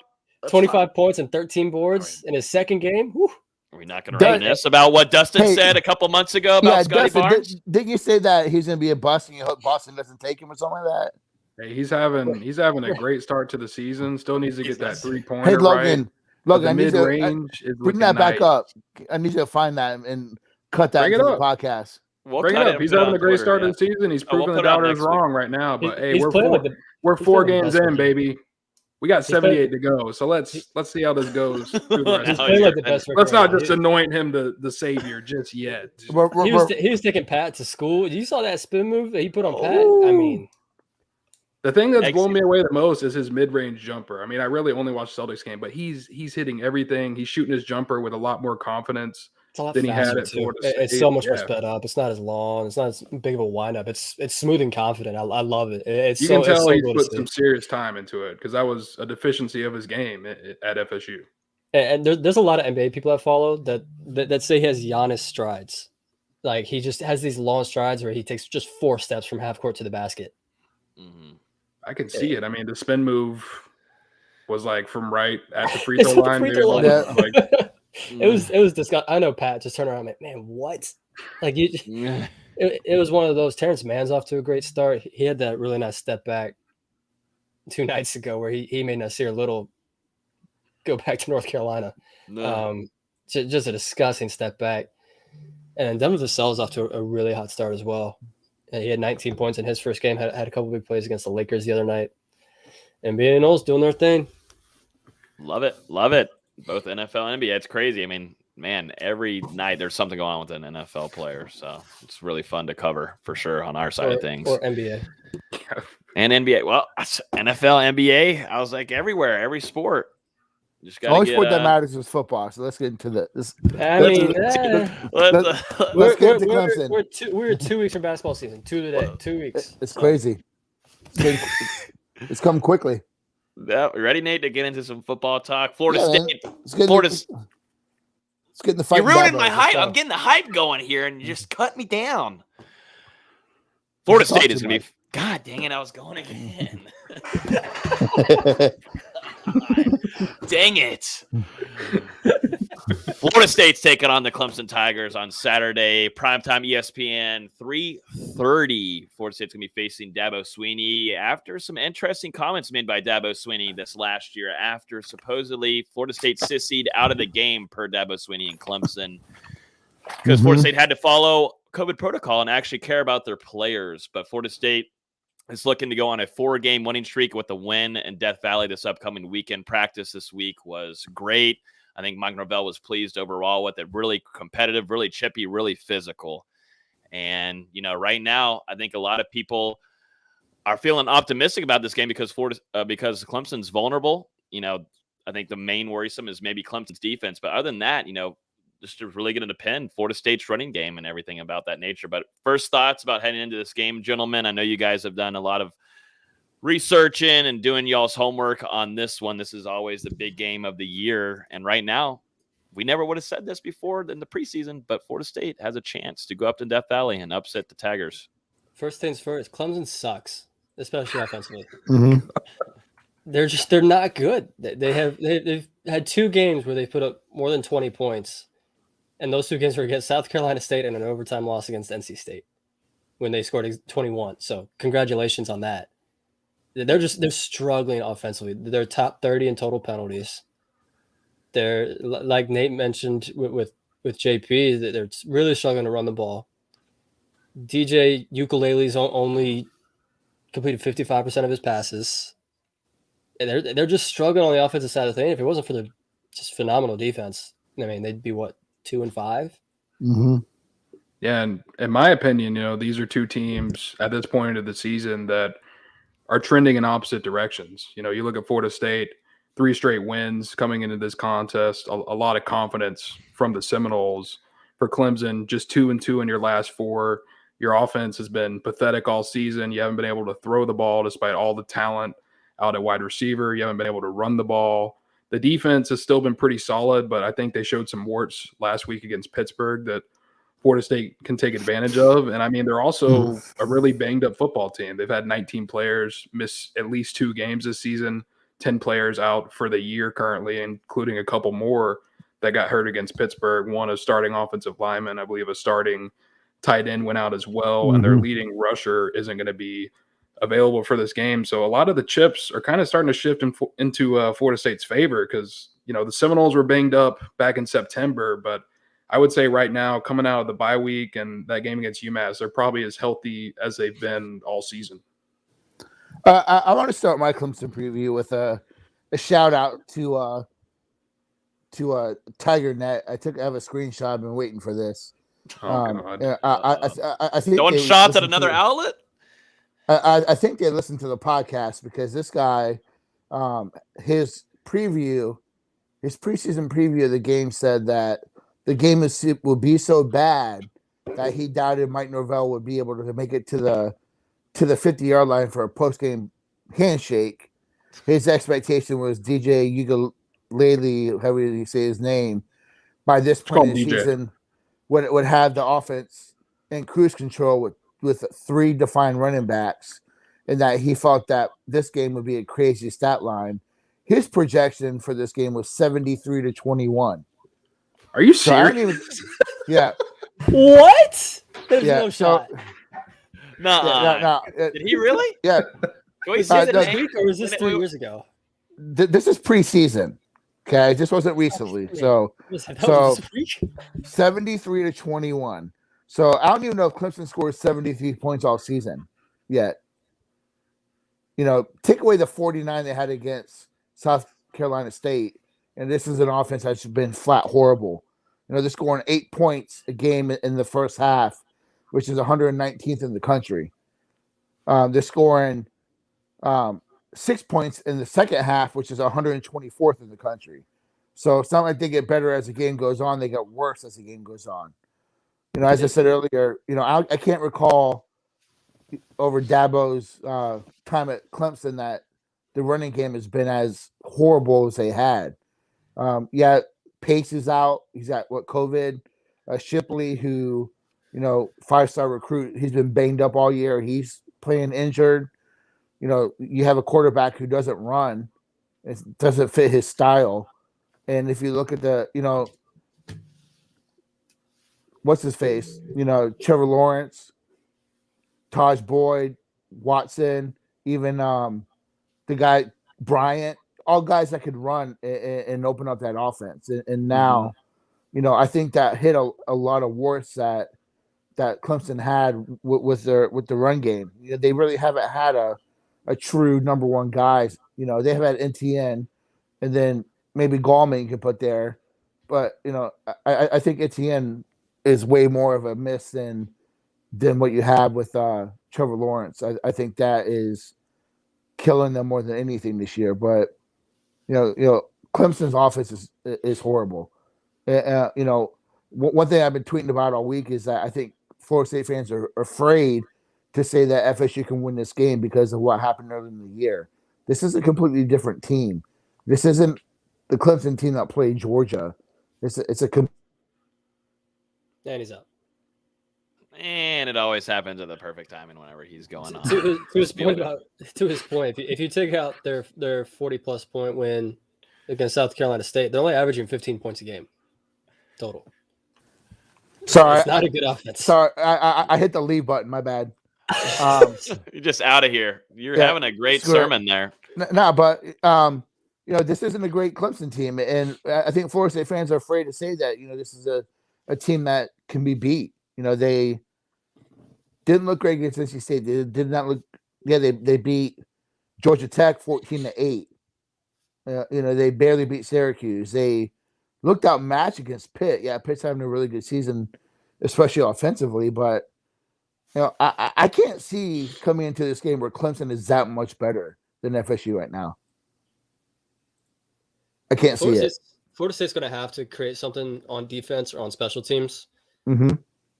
25 points and 13 boards in his second game. Whew. Are we not going to reminisce about what Dustin said a couple months ago about Scotty Barnes? Didn't you say that he's going to be a bust and you hope Boston doesn't take him or something like that? Hey, he's having a great start to the season. Still needs to get that 3-pointer. Hey, Logan, right. I need mid-range is bring that back up. I need you to find that and cut that into the podcast. Bring it up. He's having a great start to the season. He's proving the doubters wrong right now. But hey, we're 4 games in, baby. We got 78 to go, so let's see how this goes. Let's not just anoint him the savior just yet. He was taking Pat to school. You saw that spin move that he put on Pat? I mean, the thing that's blown me away the most is his mid-range jumper. I mean, I really only watched the Celtics game, but he's hitting everything. He's shooting his jumper with a lot more confidence than he had at Florida State. It's so much more sped up. It's not as long. It's not as big of a windup. It's smooth and confident. I love it. You can tell he put some serious time into it because that was a deficiency of his game at FSU. And there's a lot of NBA people I follow that say he has Giannis strides. Like he just has these long strides where he takes just 4 steps from half court to the basket. Mm-hmm. I can see it. I mean, the spin move was like from right at the free throw line. It was disgusting. I know Pat just turned around and went, man, what? Like it was one of those. Terrence Mann's off to a great start. He had that really nice step back 2 nights ago where he made Nasir Little go back to North Carolina. No. Just a disgusting step back. And Denver themselves off to a really hot start as well. And he had 19 points in his first game, had a couple big plays against the Lakers the other night. NBA and Knowles doing their thing. Love it. Love it. Both NFL and NBA. It's crazy. I mean, man, every night there's something going on with an NFL player. So it's really fun to cover for sure on our side of things. Or NBA. And NBA. Well, NFL, NBA, I was like everywhere, every sport. Just the only sport that matters is football. So let's get into this. Let's get into Clemson. We're 2 weeks from basketball season. 2 today. 2 weeks. It's crazy. It's come quickly. Yeah, ready, Nate, to get into some football talk? Florida State. Let's get in the fight. You're ruining my hype. I'm getting the hype going here, and you just cut me down. Florida State is going to be. God dang it! I was going again. Dang it. Florida State's taking on the Clemson Tigers on Saturday. Primetime ESPN, 3:30. Florida State's going to be facing Dabo Swinney after some interesting comments made by Dabo Swinney this last year after supposedly Florida State sissied out of the game per Dabo Swinney and Clemson because Florida State had to follow COVID protocol and actually care about their players. But Florida State is looking to go on a 4-game winning streak with a win in Death Valley this upcoming weekend. Practice this week was great. I think Mike Norvell was pleased overall with it. Really competitive, really chippy, really physical. And, right now, I think a lot of people are feeling optimistic about this game because because Clemson's vulnerable. I think the main worrisome is maybe Clemson's defense. But other than that, just really going to depend Florida State's running game and everything about that nature. But first thoughts about heading into this game, gentlemen. I know you guys have done a lot of researching and doing y'all's homework on this one. This is always the big game of the year. And right now, we never would have said this before in the preseason, but Florida State has a chance to go up to Death Valley and upset the Tigers. First things first, Clemson sucks, especially offensively. Mm-hmm. They're not good. They've had 2 games where they put up more than 20 points, and those 2 games were against South Carolina State and an overtime loss against NC State when they scored 21. So congratulations on that. They're struggling offensively. They're top 30 in total penalties. They're, like Nate mentioned with JP, they're really struggling to run the ball. DJ Ukulele's only completed 55% of his passes. And they're just struggling on the offensive side of the thing. If it wasn't for the just phenomenal defense, I mean, they'd be what, 2-5? Mm-hmm. Yeah, and in my opinion, these are 2 teams at this point of the season that are trending in opposite directions. You look at Florida State, 3 straight wins coming into this contest, a lot of confidence from the Seminoles. For Clemson, just 2-2 in your last 4. Your offense has been pathetic all season. You haven't been able to throw the ball despite all the talent out at wide receiver. You haven't been able to run the ball. The defense has still been pretty solid, but I think they showed some warts last week against Pittsburgh that Florida State can take advantage of. And I mean, they're also a really banged up football team. They've had 19 players miss at least 2 games this season, 10 players out for the year currently, including a couple more that got hurt against Pittsburgh. One, a starting offensive lineman, I believe a starting tight end went out as well. And their leading rusher isn't going to be available for this game. So a lot of the chips are kind of starting to shift into Florida State's favor because, the Seminoles were banged up back in September, but I would say right now, coming out of the bye week and that game against UMass, they're probably as healthy as they've been all season. I want to start my Clemson preview with a shout out to Tiger Net. I have a screenshot. I've been waiting for this. Oh, God. I think throwing shots at another outlet. I think they listened to the podcast because this guy, his preseason preview of the game said that the game would be so bad that he doubted Mike Norvell would be able to make it to the 50-yard line for a post-game handshake. His expectation was DJ Ukulele, however you say his name, by this point in the season would have the offense in cruise control with 3 defined running backs, and that he thought that this game would be a crazy stat line. His projection for this game was 73-21. Are you serious? Yeah. What? There's no shot. No. Did he really? Yeah. Was this this week or was this 3 years ago? This is preseason. Okay, this wasn't recently. So 73-21. So I don't even know if Clemson scores 73 points all season yet. Take away the 49 they had against South Carolina State, and this is an offense that's been flat horrible. They're scoring 8 points a game in the first half, which is 119th in the country. They're scoring 6 points in the second half, which is 124th in the country. So it's not like they get better as the game goes on; they get worse as the game goes on. As I said earlier, I can't recall over Dabo's time at Clemson that the running game has been as horrible as they had. Pace is out. He's got COVID. Shipley, who, 5-star recruit, he's been banged up all year. He's playing injured. You have a quarterback who doesn't run. It doesn't fit his style. And if you look at what's his face? Trevor Lawrence, Taj Boyd, Watson, even the guy Bryant, all guys that could run and open up that offense. And now, I think that hit a lot of warts that Clemson had with the run game. They really haven't had a true number one guy. They have had NTN, and then maybe Gallman you can put there. But, I think NTN is way more of a miss than what you have with Trevor Lawrence. I think that is killing them more than anything this year. But Clemson's offense is horrible. one thing I've been tweeting about all week is that I think Florida State fans are afraid to say that FSU can win this game because of what happened early in the year. This is a completely different team. This isn't the Clemson team that played Georgia. It's a And he's up. And it always happens at the perfect timing whenever he's going on. To his point, if you take out their 40+ point win against South Carolina State, they're only averaging 15 points a game total. Sorry, It's not a good offense. Sorry, I hit the leave button. My bad. You're just out of here. You're Yeah, having a great screw it. sermon there. No, but this isn't a great Clemson team, and I think Florida State fans are afraid to say that. This is a team that can be beat. They didn't look great against NC State. They did not look. Yeah, they beat Georgia Tech 14-8. They barely beat Syracuse. They looked outmatched against Pitt. Yeah, Pitt's having a really good season, especially offensively. But I can't see coming into this game where Clemson is that much better than FSU right now. I can't see it. Florida State's going to have to create something on defense or on special teams. Mm-hmm.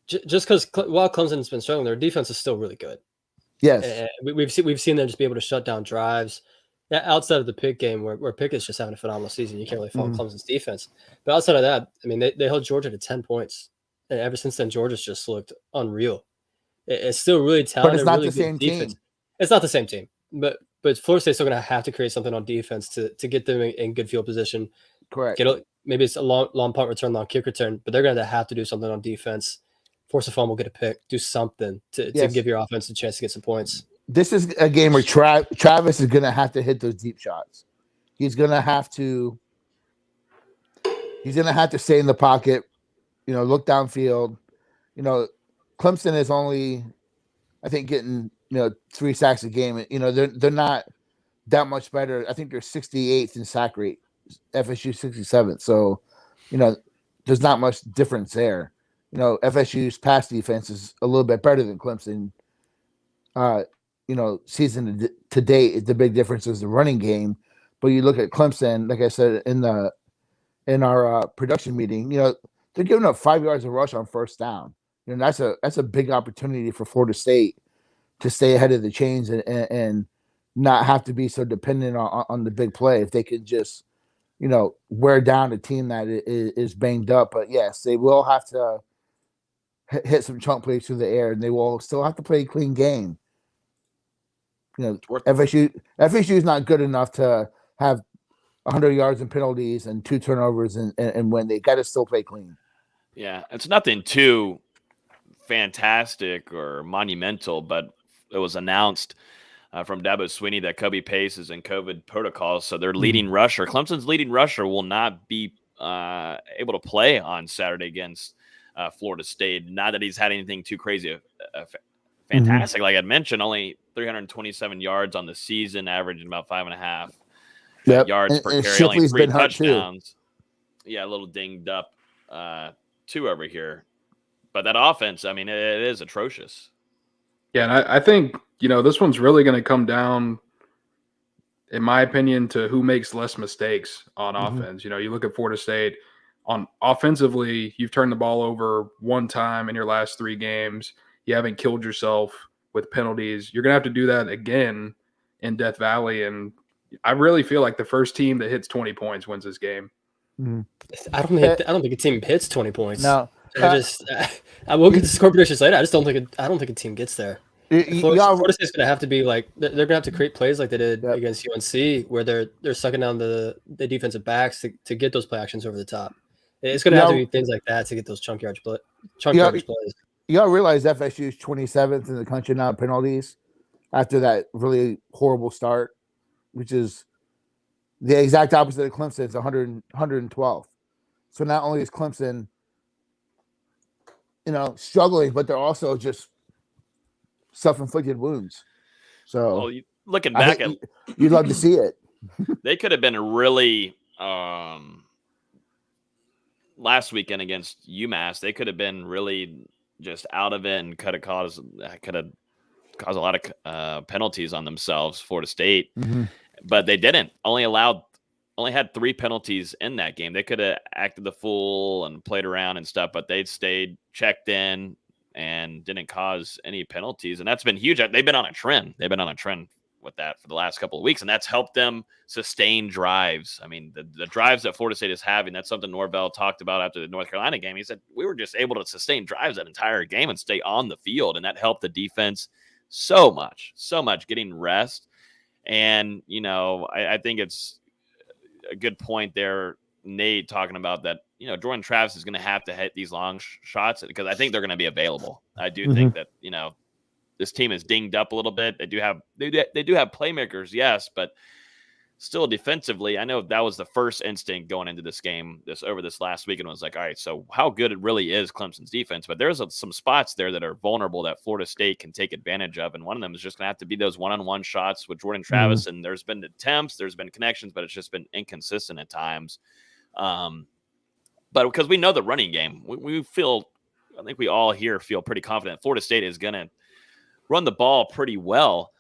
Just because while Clemson's been struggling, their defense is still really good. Yes, And we've seen them just be able to shut down drives. Outside of the Pitt game, where Pickett's just having a phenomenal season, you can't really fault Clemson's defense. But outside of that, I mean, they held Georgia to 10 points, and ever since then, Georgia's just looked unreal. It's still really talented, but it's not really the same defense. team. It's not the same team, but Florida State's still going to have to create something on defense to get them in good field position. Correct. Maybe it's a long punt return, long kick return, but they're going to have to do something on defense. Force a fumble, get a pick, do something to give your offense a chance to get some points. This is a game where Travis is going to have to hit those deep shots. He's going to have to stay in the pocket, look downfield. Clemson is only, I think, getting 3 sacks a game. They're not that much better. I think they're 68th in sack rate. FSU 67th. So, there's not much difference there. FSU's pass defense is a little bit better than Clemson. Season to date, the big difference is the running game. But you look at Clemson, like I said in our production meeting, they're giving up 5 yards of rush on first down. That's a big opportunity for Florida State to stay ahead of the chains and not have to be so dependent on the big play. If they could just, wear down a team that is banged up. But yes, they will have to hit some chunk plays through the air, and they will still have to play a clean game. FSU is not good enough to have 100 yards in penalties and 2 turnovers and when they got to still play clean. Yeah, it's nothing too fantastic or monumental, but it was announced from Dabo Swinney that Kobe Pace is in COVID protocols, so their leading rusher, Clemson's leading rusher, will not be able to play on Saturday against Florida State. Not that he's had anything too crazy, fantastic. Like I'd mentioned, only 327 yards on the season, averaging about 5.5 yards per carry, only 3 touchdowns. Yeah, a little dinged up too over here. But that offense, I mean, it is atrocious. Yeah, and I think, this one's really going to come down, in my opinion, to who makes less mistakes on offense. You look at Florida State. On offensively, you've turned the ball over 1 time in your last 3 games. You haven't killed yourself with penalties. You're going to have to do that again in Death Valley. And I really feel like the first team that hits 20 points wins this game. I don't think a team hits 20 points. No. I will get to score predictions later. I just don't think a team gets there. Florida State's going to have to be like, they're going to have to create plays like they did against UNC, where they're sucking down the defensive backs to get those play actions over the top. It's going to have to be things like that to get those chunk yardage plays. Y'all realize FSU is 27th in the country now in penalties after that really horrible start, which is the exact opposite of Clemson. It's 112th. So not only is Clemson, struggling, but they're also just self-inflicted wounds. So looking back at, you'd love to see it. They could have been really last weekend against UMass. They could have been really just out of it and could have caused a lot of penalties on themselves, Florida State. But they didn't. Only allowed only had 3 penalties in that game. They could have acted the fool and played around and stuff, but they stayed checked in and didn't cause any penalties. And that's been huge. They've been on a trend. They've been on a trend with that for the last couple of weeks, and that's helped them sustain drives. I mean, the drives that Florida State is having, that's something Norvell talked about after the North Carolina game. He said, we were just able to sustain drives that entire game and stay on the field, and that helped the defense so much, getting rest. And, you know, I think it's a good point there, Nate, talking about that, you know, Jordan Travis is going to have to hit these long shots because I think they're going to be available. I do think that, you know, this team is dinged up a little bit. They do have playmakers, yes, but still defensively, I know that was the first instinct going into this game over this last weekend was like, all right, so how good it really is Clemson's defense, but there's some spots there that are vulnerable that Florida State can take advantage of, and one of them is just going to have to be those one-on-one shots with Jordan Travis, and there's been attempts, there's been connections, but it's just been inconsistent at times. But because we know the running game, we feel, I think we all here feel pretty confident Florida State is going to run the ball pretty well,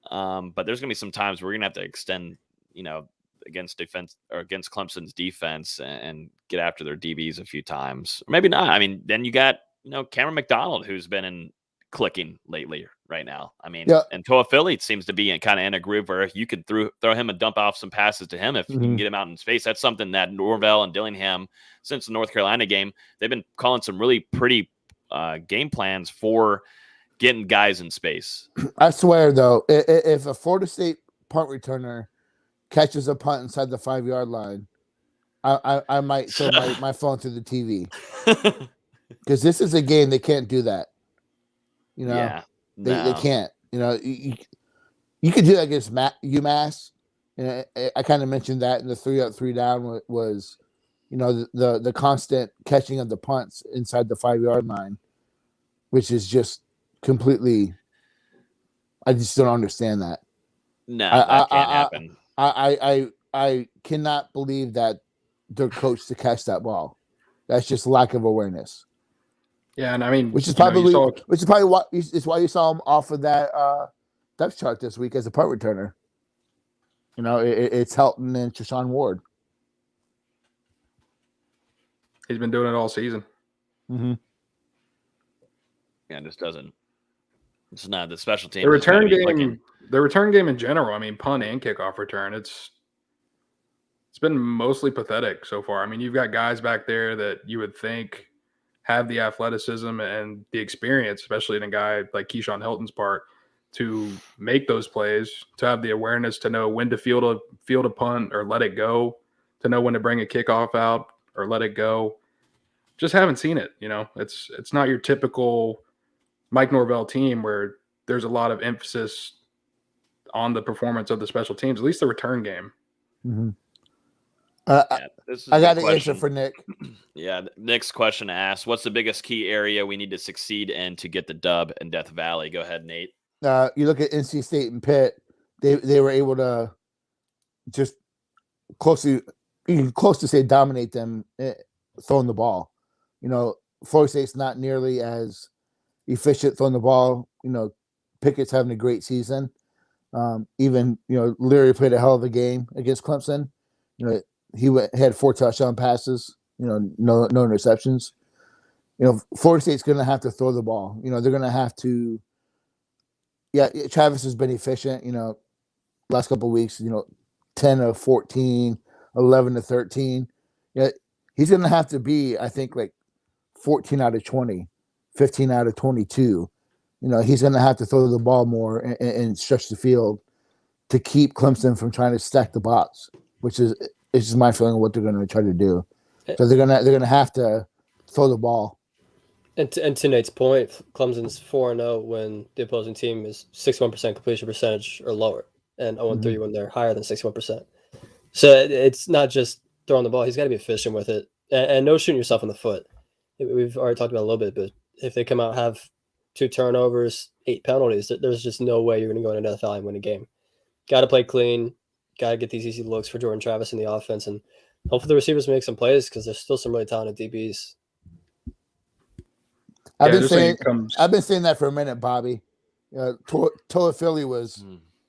but there's going to be some times where we're going to have to extend, you know, against defense or against Clemson's defense and get after their DBs a few times. Or maybe not. I mean, then you got, you know, Cameron McDonald, who's been clicking lately right now. I mean, and Toa Philly seems to be kind of in a groove where you could throw him and dump off some passes to him if you can get him out in space. That's something that Norvell and Dillingham, since the North Carolina game, they've been calling some really pretty game plans for getting guys in space. I swear, though, if a Florida State punt returner catches a punt inside the 5-yard line, I might throw my phone through the TV. Because this is a game they can't do that. You know, they can't. You know, you could do that against UMass. You know, I kind of mentioned that in the 3-up, 3-down was, you know, the constant catching of the punts inside the 5-yard line, which is just completely. I just don't understand that. No, that can't happen. I cannot believe that they're coached to catch that ball. That's just lack of awareness. Yeah, and I mean, which is probably why you saw him off of that depth chart this week as a punt returner. You know, it's Helton and Treshaun Ward. He's been doing it all season. Mm-hmm. Yeah, it just doesn't. It's not the special team. The return game in general. I mean, punt and kickoff return. It's been mostly pathetic so far. I mean, you've got guys back there that you would think have the athleticism and the experience, especially in a guy like Keyshawn Hilton's part, to make those plays, to have the awareness to know when to field a punt or let it go, to know when to bring a kickoff out or let it go. Just haven't seen it. You know, it's not your typical Mike Norvell team where there's a lot of emphasis on the performance of the special teams, at least the return game. Mm-hmm. I got an answer for Nick. Yeah, Nick's question asks, what's the biggest key area we need to succeed in to get the dub in Death Valley? Go ahead, Nate. You look at NC State and Pitt, they were able to just close to say dominate them throwing the ball. You know, Florida State's not nearly as efficient throwing the ball. You know, Pickett's having a great season. Even, you know, Leary played a hell of a game against Clemson. You know, he had 4 touchdown passes, you know, no interceptions. You know, Florida State's going to have to throw the ball. You know, they're going to have to. Yeah, Travis has been efficient, you know, last couple of weeks, you know, 10 of 14, 11 to 13. Yeah, he's going to have to be, I think, like 14 out of 20, 15 out of 22. You know, he's going to have to throw the ball more and stretch the field to keep Clemson from trying to stack the box, which is just my feeling of what they're going to try to do. So they're going to have to throw the ball. And to Nate's point, Clemson's 4-0 when the opposing team is 61% completion percentage or lower, and 0-3 when they're higher than 61%. So it's not just throwing the ball; he's got to be efficient with it, and no shooting yourself in the foot. We've already talked about it a little bit, but if they come out have 2 turnovers, 8 penalties, there's just no way you're going to go into Death Valley and win a game. Got to play clean. Got to get these easy looks for Jordan Travis in the offense, and hopefully the receivers make some plays because there's still some really talented DBs. I've been saying that for a minute, Bobby. Toa Philly was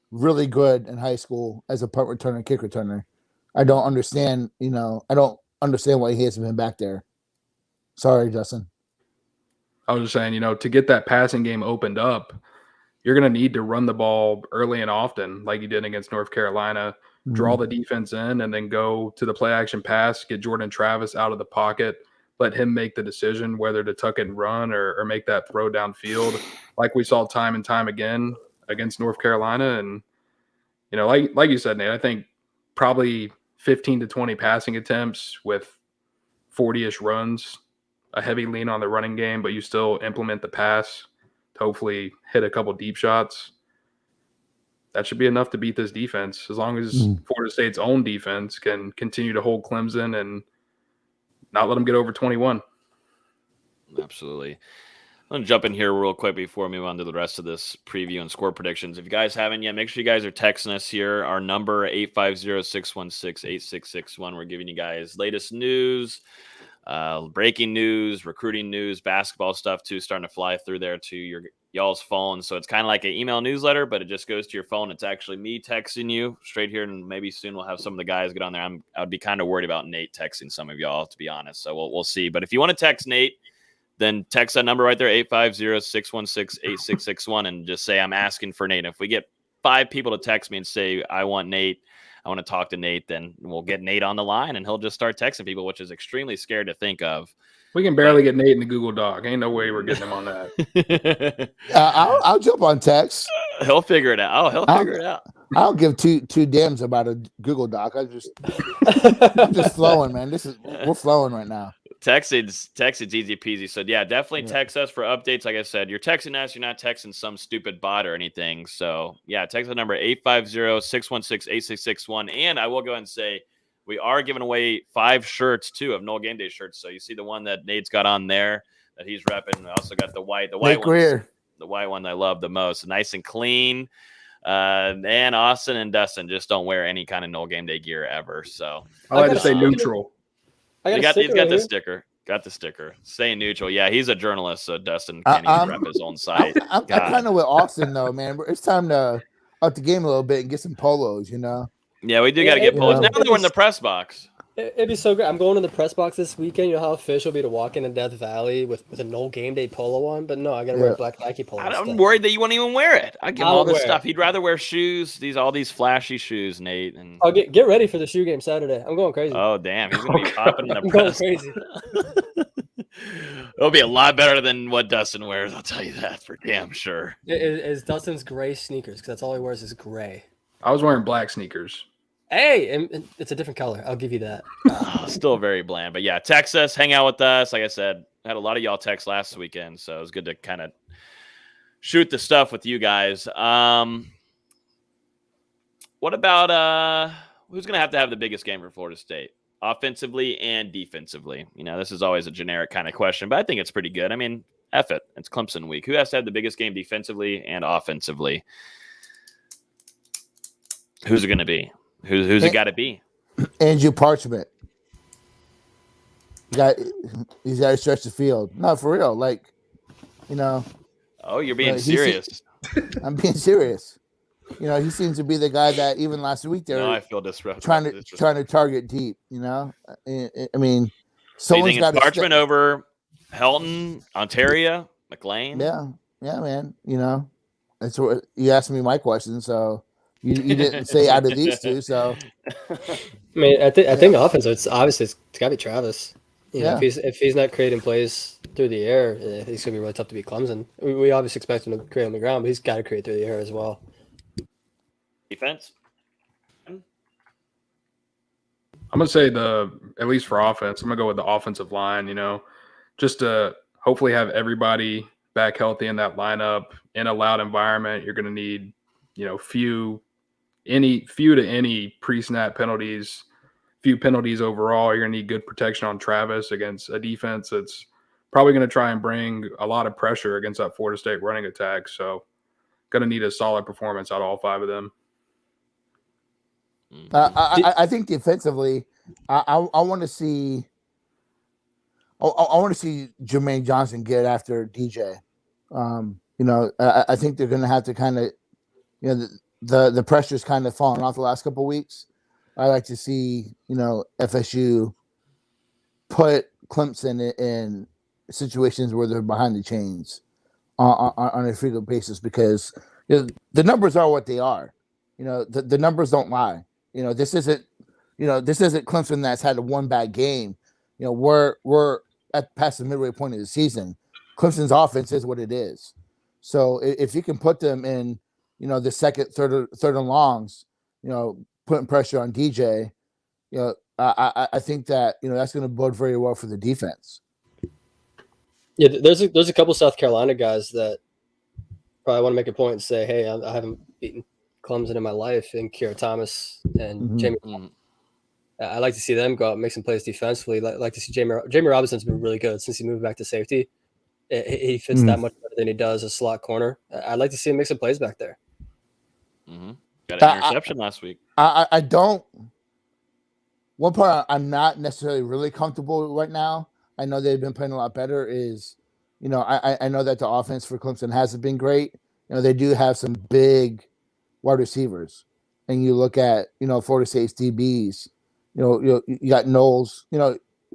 really good in high school as a punt returner and kick returner. I don't understand. I don't understand why he hasn't been back there. Sorry, Justin. I was just saying, to get that passing game opened up, you're going to need to run the ball early and often, like you did against North Carolina. Draw the defense in, and then go to the play action pass. Get Jordan Travis out of the pocket. Let him make the decision whether to tuck it and run or make that throw downfield, like we saw time and time again against North Carolina. And like you said, Nate, I think probably 15 to 20 passing attempts with 40-ish runs, a heavy lean on the running game, but you still implement the pass to hopefully hit a couple deep shots. That should be enough to beat this defense, as long as Florida State's own defense can continue to hold Clemson and not let them get over 21. Absolutely. I'm going to jump in here real quick before we move on to the rest of this preview and score predictions. If you guys haven't yet, make sure you guys are texting us here. Our number, 850-616-8661. We're giving you guys latest news, breaking news, recruiting news, basketball stuff too, starting to fly through there to y'all's phone. So it's kind of like an email newsletter, but it just goes to your phone. It's actually me texting you straight here, and maybe soon we'll have some of the guys get on there. I would be kind of worried about Nate texting some of y'all, to be honest. So we'll see. But if you want to text Nate, then text that number right there, 850-616-8661, and just say, I'm asking for Nate. If we get 5 people to text me and say, I want Nate, I want to talk to Nate, then we'll get Nate on the line, and he'll just start texting people, which is extremely scary to think of. We can barely get Nate in the Google Doc. Ain't no way we're getting him on that. I'll jump on text. He'll figure it out. He'll figure it out. I don't give two damns about a Google Doc. I'm just flowing, man. We're flowing right now. Texting's easy peasy. So yeah, definitely text us for updates. Like I said, you're texting us, you're not texting some stupid bot or anything. So yeah, text the number 850-616-8661. And I will go ahead and say, we are giving away 5 shirts too of No Game Day shirts. So you see the one that Nate's got on there that he's repping. We also got the white one, the white one I love the most. Nice and clean. And Austin and Dustin just don't wear any kind of No Game Day gear ever. So I like to say neutral. He's got the sticker. Got the sticker. Staying neutral. Yeah, he's a journalist, so Dustin can't even rep his own site. I'm kind of with Austin though, man. It's time to up the game a little bit and get some polos, Yeah, we do got to get polos. Now they're in the press box. It'd be so good. I'm going to the press box this weekend. You know how official it'll be to walk into Death Valley with a No Game Day polo on? But no, I got to wear a black Nike polo. I'm worried that you won't even wear it. I give him all this stuff. He'd rather wear shoes, all these flashy shoes, Nate. And I'll get ready for the shoe game Saturday. I'm going crazy. Oh, damn. He's going to be popping in the I'm press. going crazy. It'll be a lot better than what Dustin wears. I'll tell you that for damn sure. Is Dustin's gray sneakers, because that's all he wears is gray. I was wearing black sneakers. Hey, and it's a different color. I'll give you that. Still very bland. But yeah, text us, hang out with us. Like I said, I had a lot of y'all text last weekend, so it was good to kind of shoot the stuff with you guys. What about who's going to have the biggest game for Florida State? Offensively and defensively. This is always a generic kind of question, but I think it's pretty good. I mean, F it. It's Clemson week. Who has to have the biggest game defensively and offensively? Who's it going to be? Who's it got to be? Andrew Parchment. He's got to stretch the field. No, for real. Oh, you're being serious. I'm being serious. He seems to be the guy that even last week I feel disrespectful. trying to target deep. I mean, someone's got Parchment over Helton, Ontario, McLean. Yeah, man. That's what you asked me my question, so. You didn't say out of these two, so. I mean, I think offense. It's got to be Travis. If he's not creating plays through the air, it's gonna be really tough to beat Clemson. We obviously expect him to create on the ground, but he's got to create through the air as well. Defense. I'm gonna say at least for offense, I'm gonna go with the offensive line. Just to hopefully have everybody back healthy in that lineup in a loud environment. You're gonna need few to any pre-snap penalties, few penalties overall. You're going to need good protection on Travis against a defense that's probably going to try and bring a lot of pressure against that Florida State running attack. So going to need a solid performance out of all 5 of them. I think defensively, I want to see Jermaine Johnson get after DJ. I think they're going to have to kind of, the pressure's kind of fallen off the last couple of weeks. I like to see, FSU put Clemson in situations where they're behind the chains on a frequent basis because the numbers are what they are. The numbers don't lie. This isn't Clemson that's had one bad game. We're at past the midway point of the season. Clemson's offense is what it is. So if you can put them in, the second, third and longs, putting pressure on DJ, I think that that's going to bode very well for the defense. Yeah, there's a couple South Carolina guys that probably want to make a point and say, hey, I haven't beaten Clemson in my life, and Kiera Thomas and Jamie. I like to see them go out and make some plays defensively. I like to see Jamie Robinson's been really good since he moved back to safety. He fits that much better than he does a slot corner. I'd like to see him make some plays back there. Got an interception last week. I don't. One part I'm not necessarily really comfortable right now. I know they've been playing a lot better. Is I know that the offense for Clemson hasn't been great. They do have some big wide receivers, and you look at Florida State's DBs. You got Knowles,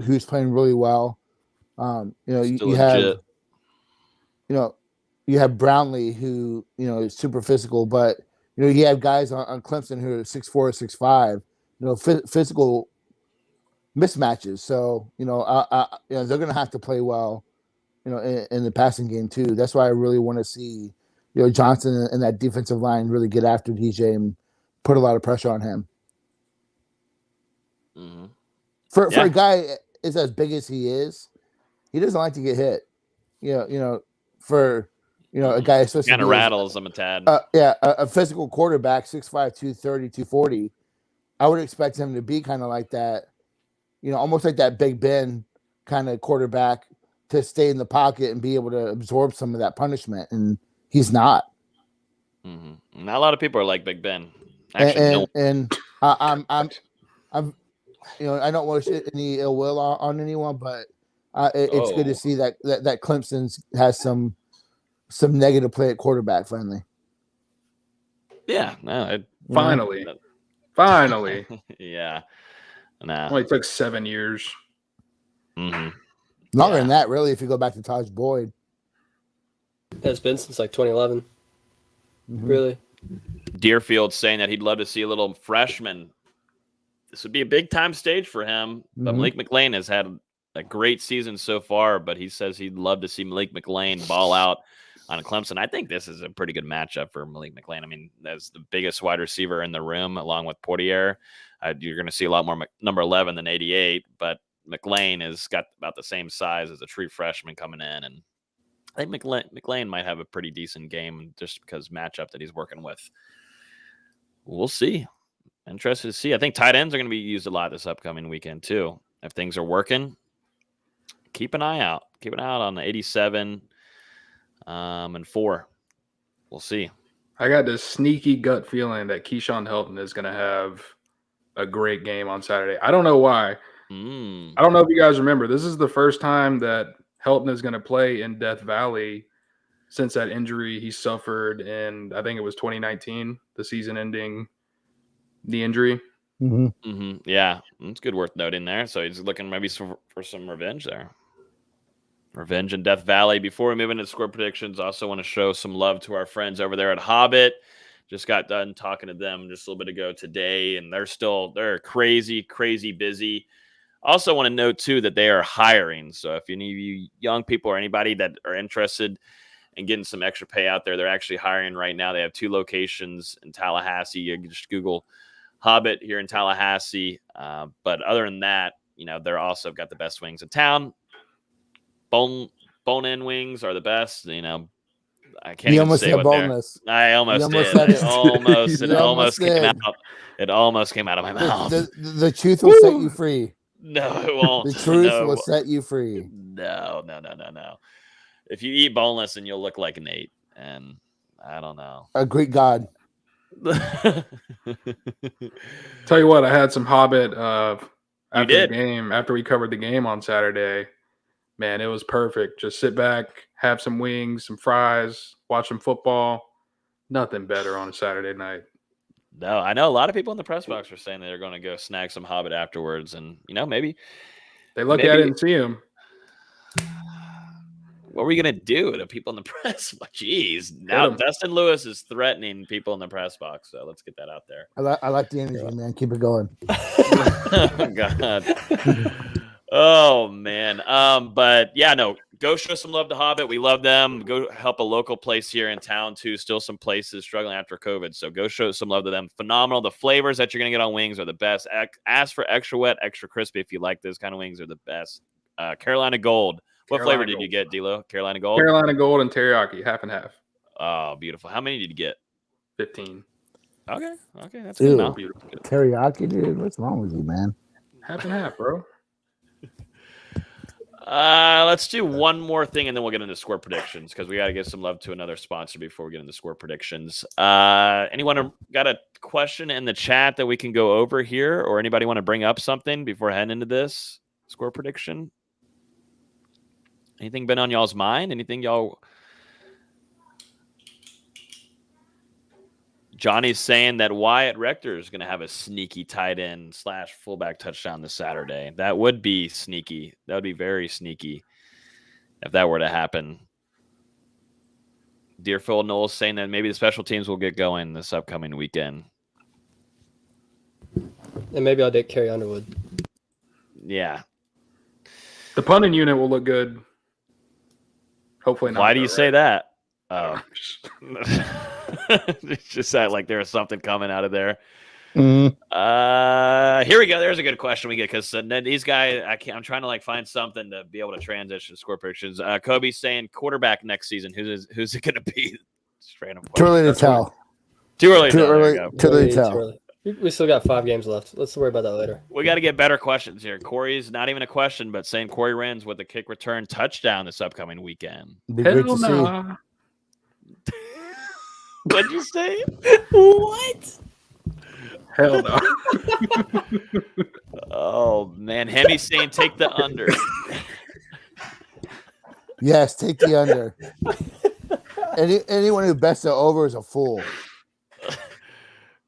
who's playing really well. You have you have Brownlee, who is super physical, but you have guys on Clemson who are 6'4", 6'5", physical mismatches. So they're going to have to play well, in the passing game too. That's why I really want to see Johnson and that defensive line really get after DJ and put a lot of pressure on him. For a guy is as big as he is, he doesn't like to get hit. For a guy especially kind of rattles him a tad. A physical quarterback, 6'5", 230, 240. I would expect him to be kind of like that, almost like that Big Ben kind of quarterback, to stay in the pocket and be able to absorb some of that punishment, and he's not. Not a lot of people are like Big Ben. Actually, I'm I don't wish any ill will on anyone, but it's good to see that Clemson has some negative play at quarterback finally. Yeah, no, finally. Yeah, no. Only took 7 years. Longer than that, really, if you go back to Taj Boyd. It's been since like 2011. Really. Deerfield saying that he'd love to see a little freshman. This would be a big time stage for him. But Malik McLean has had a great season so far, but he says he'd love to see Malik McLean ball out on Clemson. I think this is a pretty good matchup for Malik McLean. I mean, as the biggest wide receiver in the room, along with Portier, you're going to see a lot more number 11 than 88, but McLean has got about the same size as a true freshman coming in, and I think McLean might have a pretty decent game just because matchup that he's working with. We'll see. Interested to see. I think tight ends are going to be used a lot this upcoming weekend too. If things are working, keep an eye out. Keep an eye out on the 87 and 4. We'll see. I got this sneaky gut feeling that Keyshawn Helton is going to have a great game on Saturday. I don't know why. I don't know if you guys remember. This is the first time that Helton is going to play in Death Valley since that injury he suffered in, I think it was 2019, the season-ending knee injury. Yeah, it's good worth noting there. So he's looking maybe for some revenge there. Revenge in Death Valley. Before we move into score predictions, I also want to show some love to our friends over there at Hobbit. Just got done talking to them just a little bit ago today, and they're crazy, crazy busy. Also want to note, too, that they are hiring. So if any of you young people or anybody that are interested in getting some extra pay out there, they're actually hiring right now. They have 2 locations in Tallahassee. You can just Google Hobbit here in Tallahassee. But other than that, they're also got the best wings in town. Bone-in wings are the best. I can't even say what boneless. I almost did. It almost came out. It almost came out of my mouth. The truth will set you free. No, it won't. The truth will set you free. No. If you eat boneless, then you'll look like Nate, and I don't know. A Greek god. Tell you what, I had some Hobbit after the game. After we covered the game on Saturday, man, it was perfect. Just sit back, have some wings, some fries, watch some football. Nothing better on a Saturday night. No, I know a lot of people in the press box are saying they're going to go snag some Hobbit afterwards, and maybe They lucky I didn't see him. What were you going to do to people in the press? Jeez, now Dustin Lewis is threatening people in the press box, so let's get that out there. I like the energy, man. Keep it going. Oh, God. Oh, man. But yeah, no, go show some love to Hobbit. We love them. Go help a local place here in town, too. Still some places struggling after COVID, so go show some love to them. Phenomenal. The flavors that you're going to get on wings are the best. Ask for extra wet, extra crispy if you like those kind of wings. Are the best. Carolina Gold. What flavor did you get, D-Lo? Carolina Gold? Carolina Gold and teriyaki, half and half. Oh, beautiful. How many did you get? 15. Okay, that's good enough. Teriyaki, dude. What's wrong with you, man? Half and half, bro. Let's do one more thing, and then we'll get into score predictions because we got to give some love to another sponsor before we get into score predictions. Anyone got a question in the chat that we can go over here, or anybody want to bring up something before heading into this score prediction? Anything been on y'all's mind? Anything y'all? Johnny's saying that Wyatt Rector is going to have a sneaky tight end / fullback touchdown this Saturday. That would be sneaky. That would be very sneaky if that were to happen. Deerfield Knowles saying that maybe the special teams will get going this upcoming weekend. And maybe I'll take Kerry Underwood. Yeah. The punting unit will look good. Hopefully not. Why do you say that? It's just that like there was something coming out of there. Mm-hmm. Here we go. There's a good question we get because these guys, I'm trying to like find something to be able to transition to score predictions. Kobe's saying quarterback next season. Who's it going to be? Too early to tell. Too early to tell. We still got 5 games left. Let's worry about that later. We got to get better questions here. Corey's not even a question, but saying Corey Renz with a kick return touchdown this upcoming weekend. Hell no. What'd you say? What? Hell no. Oh, man. Hemi's saying take the under. Yes, take the under. Anyone who bets the over is a fool.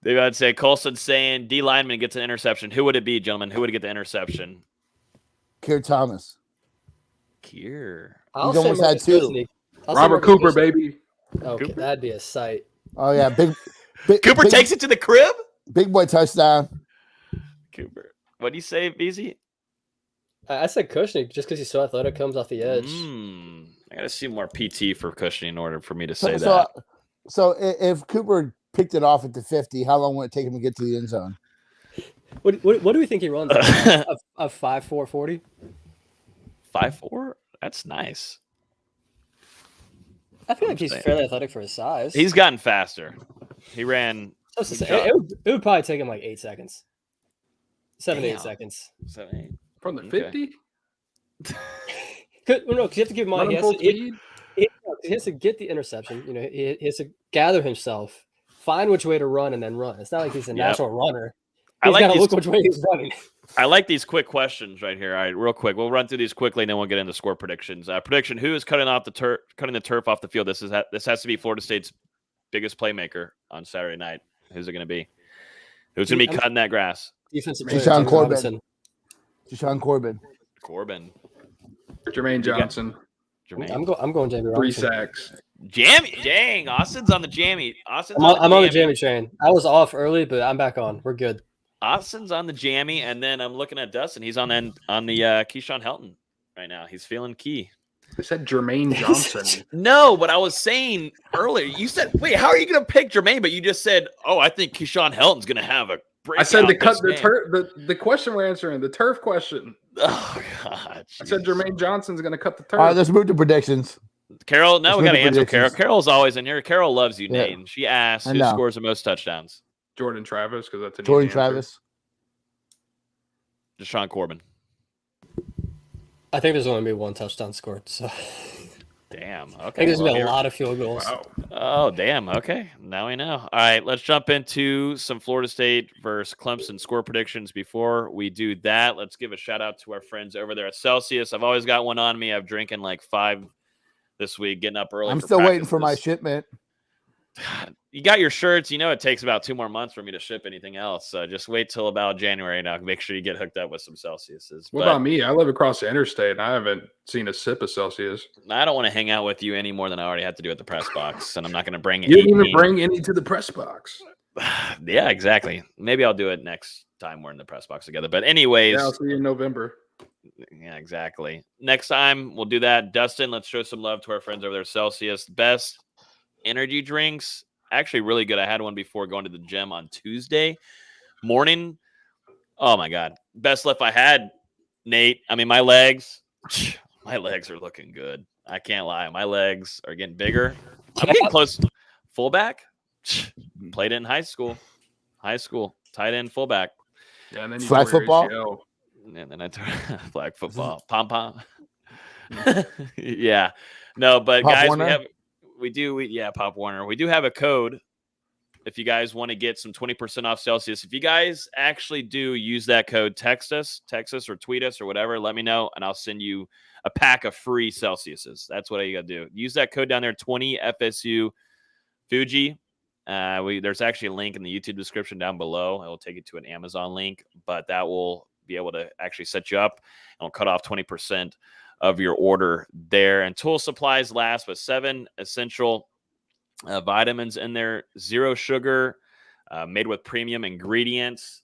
They would say Colson saying D lineman gets an interception. Who would it be, gentlemen? Who would get the interception? Keir Thomas. Keir. He's almost had 2. Robert Cooper, baby. Okay, Cooper? that'd be a sight. Oh yeah, big Cooper takes it to the crib. Big boy touchdown. Cooper. What do you say, BZ? I said Kushnick just because he's so athletic, comes off the edge. I got to see more PT for Cushing in order for me to say that. So if Cooper picked it off at the 50, how long would it take him to get to the end zone? What do we think he runs? A 5.4 40? 5.4? That's nice. I feel like he's fairly athletic for his size. He's gotten faster. He ran. It would probably take him like 8 seconds. 7 to 8 seconds. 7, 8. From the 50? No, because you have to give him on. He has to get the interception. He has to gather himself, find which way to run, and then run. It's not like he's a natural runner. He's got to look which way he's running. I like these quick questions right here. All right, real quick. We'll run through these quickly, and then we'll get into score predictions. Prediction: who is cutting the turf off the field? This has to be Florida State's biggest playmaker on Saturday night. Who's it going to be? Who's going to be cutting that grass? Defensive Deshaun Corbin. Deshaun Corbin. Jermaine Johnson. I'm going Jamie Robinson. 3 sacks. Jammy, dang! Austin's on the jammy. I'm on the jammy train. I was off early, but I'm back on. We're good. Austin's on the jammy, and then I'm looking at Dustin. He's on the Keyshawn Helton right now. He's feeling key. I said Jermaine Johnson. No, but I was saying earlier. You said, "Wait, how are you going to pick Jermaine?" But you just said, "Oh, I think Keyshawn Helton's going to have a breakout." I said the the question we're answering, the turf question. Oh God! I said Jermaine Johnson's going to cut the turf. All right, let's move to predictions. Carol, now we got to answer Carol. Carol's always in here. Carol loves you, Nate. And she asks who scores the most touchdowns. Jordan Travis, because that's an Jordan easy Travis. Deshaun Corbin. I think there's only going to be 1 touchdown scored. So. Damn. Okay. I think there's going to be a lot of field goals. Wow. Oh, damn. Okay. Now we know. All right. Let's jump into some Florida State versus Clemson score predictions. Before we do that, let's give a shout out to our friends over there at Celsius. I've always got one on me. I'm drinking like 5 this week, getting up early. I'm still waiting for my shipment. You got your shirts. You know it takes about 2 more months for me to ship anything else. So just wait till about January and I'll make sure you get hooked up with some Celsiuses. What about me? I live across the interstate and I haven't seen a sip of Celsius. I don't want to hang out with you any more than I already had to do at the press box, and I'm not going to bring You didn't even bring any to the press box. Yeah, exactly. Maybe I'll do it next time we're in the press box together. But anyways, Yeah, I'll see you in November. Yeah, exactly. Next time we'll do that. Dustin, let's show some love to our friends over there. Celsius, best energy drinks. Actually, really good. I had one before going to the gym on Tuesday morning. Oh my God. Best lift I had, Nate. I mean, my legs are looking good. I can't lie. My legs are getting bigger. I'm getting close. Fullback. Played it in high school. Tight end, fullback. Yeah, and then you flag tore your football. ACL. And then I turned flag football. Pom. Yeah. No, but Pop guys, Warner? we do Pop Warner. We do have a code if you guys want to get some 20% off Celsius. If you guys actually do use that code, text us or tweet us or whatever, let me know, and I'll send you a pack of free Celsiuses. That's what you got to do. Use that code down there, 20 FSU Fuji. There's actually a link in the YouTube description down below. It will take you to an Amazon link, but that will be able to actually set you up and will cut off 20% of your order there. And tool supplies last with 7 essential vitamins in there, 0 sugar, made with premium ingredients.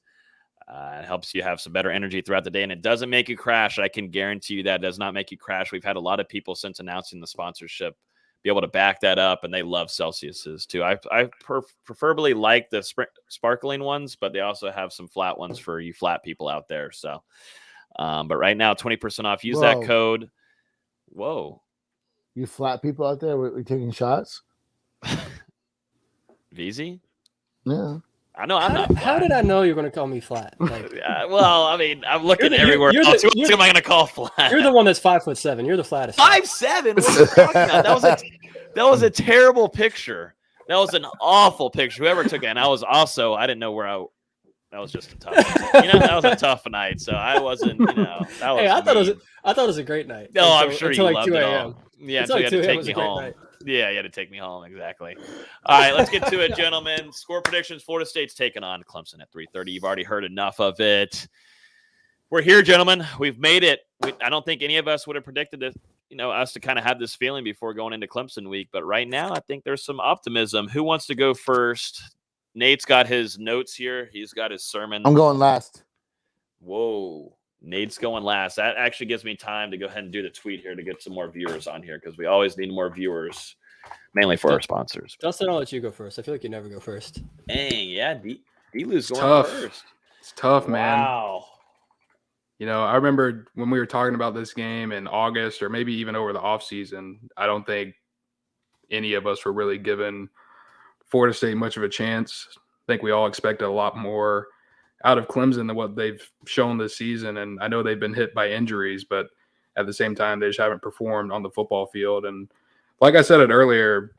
It helps you have some better energy throughout the day, and it doesn't make you crash. I can guarantee you that it does not make you crash. We've had a lot of people since announcing the sponsorship be able to back that up, and they love Celsiuses too. I preferably like the sparkling ones, but they also have some flat ones for you flat people out there. So, but right now, 20% off. Use that code. Whoa. You flat people out there, we're taking shots? VZ? Yeah. I know I'm not flat. How did I know you were going to call me flat? Like, well, I mean, I'm looking everywhere else. Who else am I going to call flat? You're the one that's 5'7". You're the flattest. 5'7"? What are you talking about? That was a terrible picture. That was an awful picture. Whoever took it, and I didn't know where that was just a tough night. That was a tough night. So I wasn't, that was hey, I thought it was a great night. No, I'm sure you like loved 2 it a.m. all. Yeah, until you had to take me home. Yeah, you had to take me home. Exactly. All right, let's get to it, gentlemen. Score predictions. Florida State's taking on Clemson at 3:30. You've already heard enough of it. We're here, gentlemen. We've made it. I don't think any of us would have predicted it, us to kind of have this feeling before going into Clemson week. But right now, I think there's some optimism. Who wants to go first? Nate's got his notes here. He's got his sermon. I'm going last. Whoa. Nate's going last. That actually gives me time to go ahead and do the tweet here to get some more viewers on here because we always need more viewers, mainly for our sponsors. Dustin, I'll let you go first. I feel like you never go first. Dang, yeah. D-Lou's going tough. first. It's tough, man. Wow. I remember when we were talking about this game in August or maybe even over the offseason, I don't think any of us were really giving Florida State much of a chance. I think we all expected a lot more out of Clemson than what they've shown this season. And I know they've been hit by injuries, but at the same time, they just haven't performed on the football field. And like I said it earlier,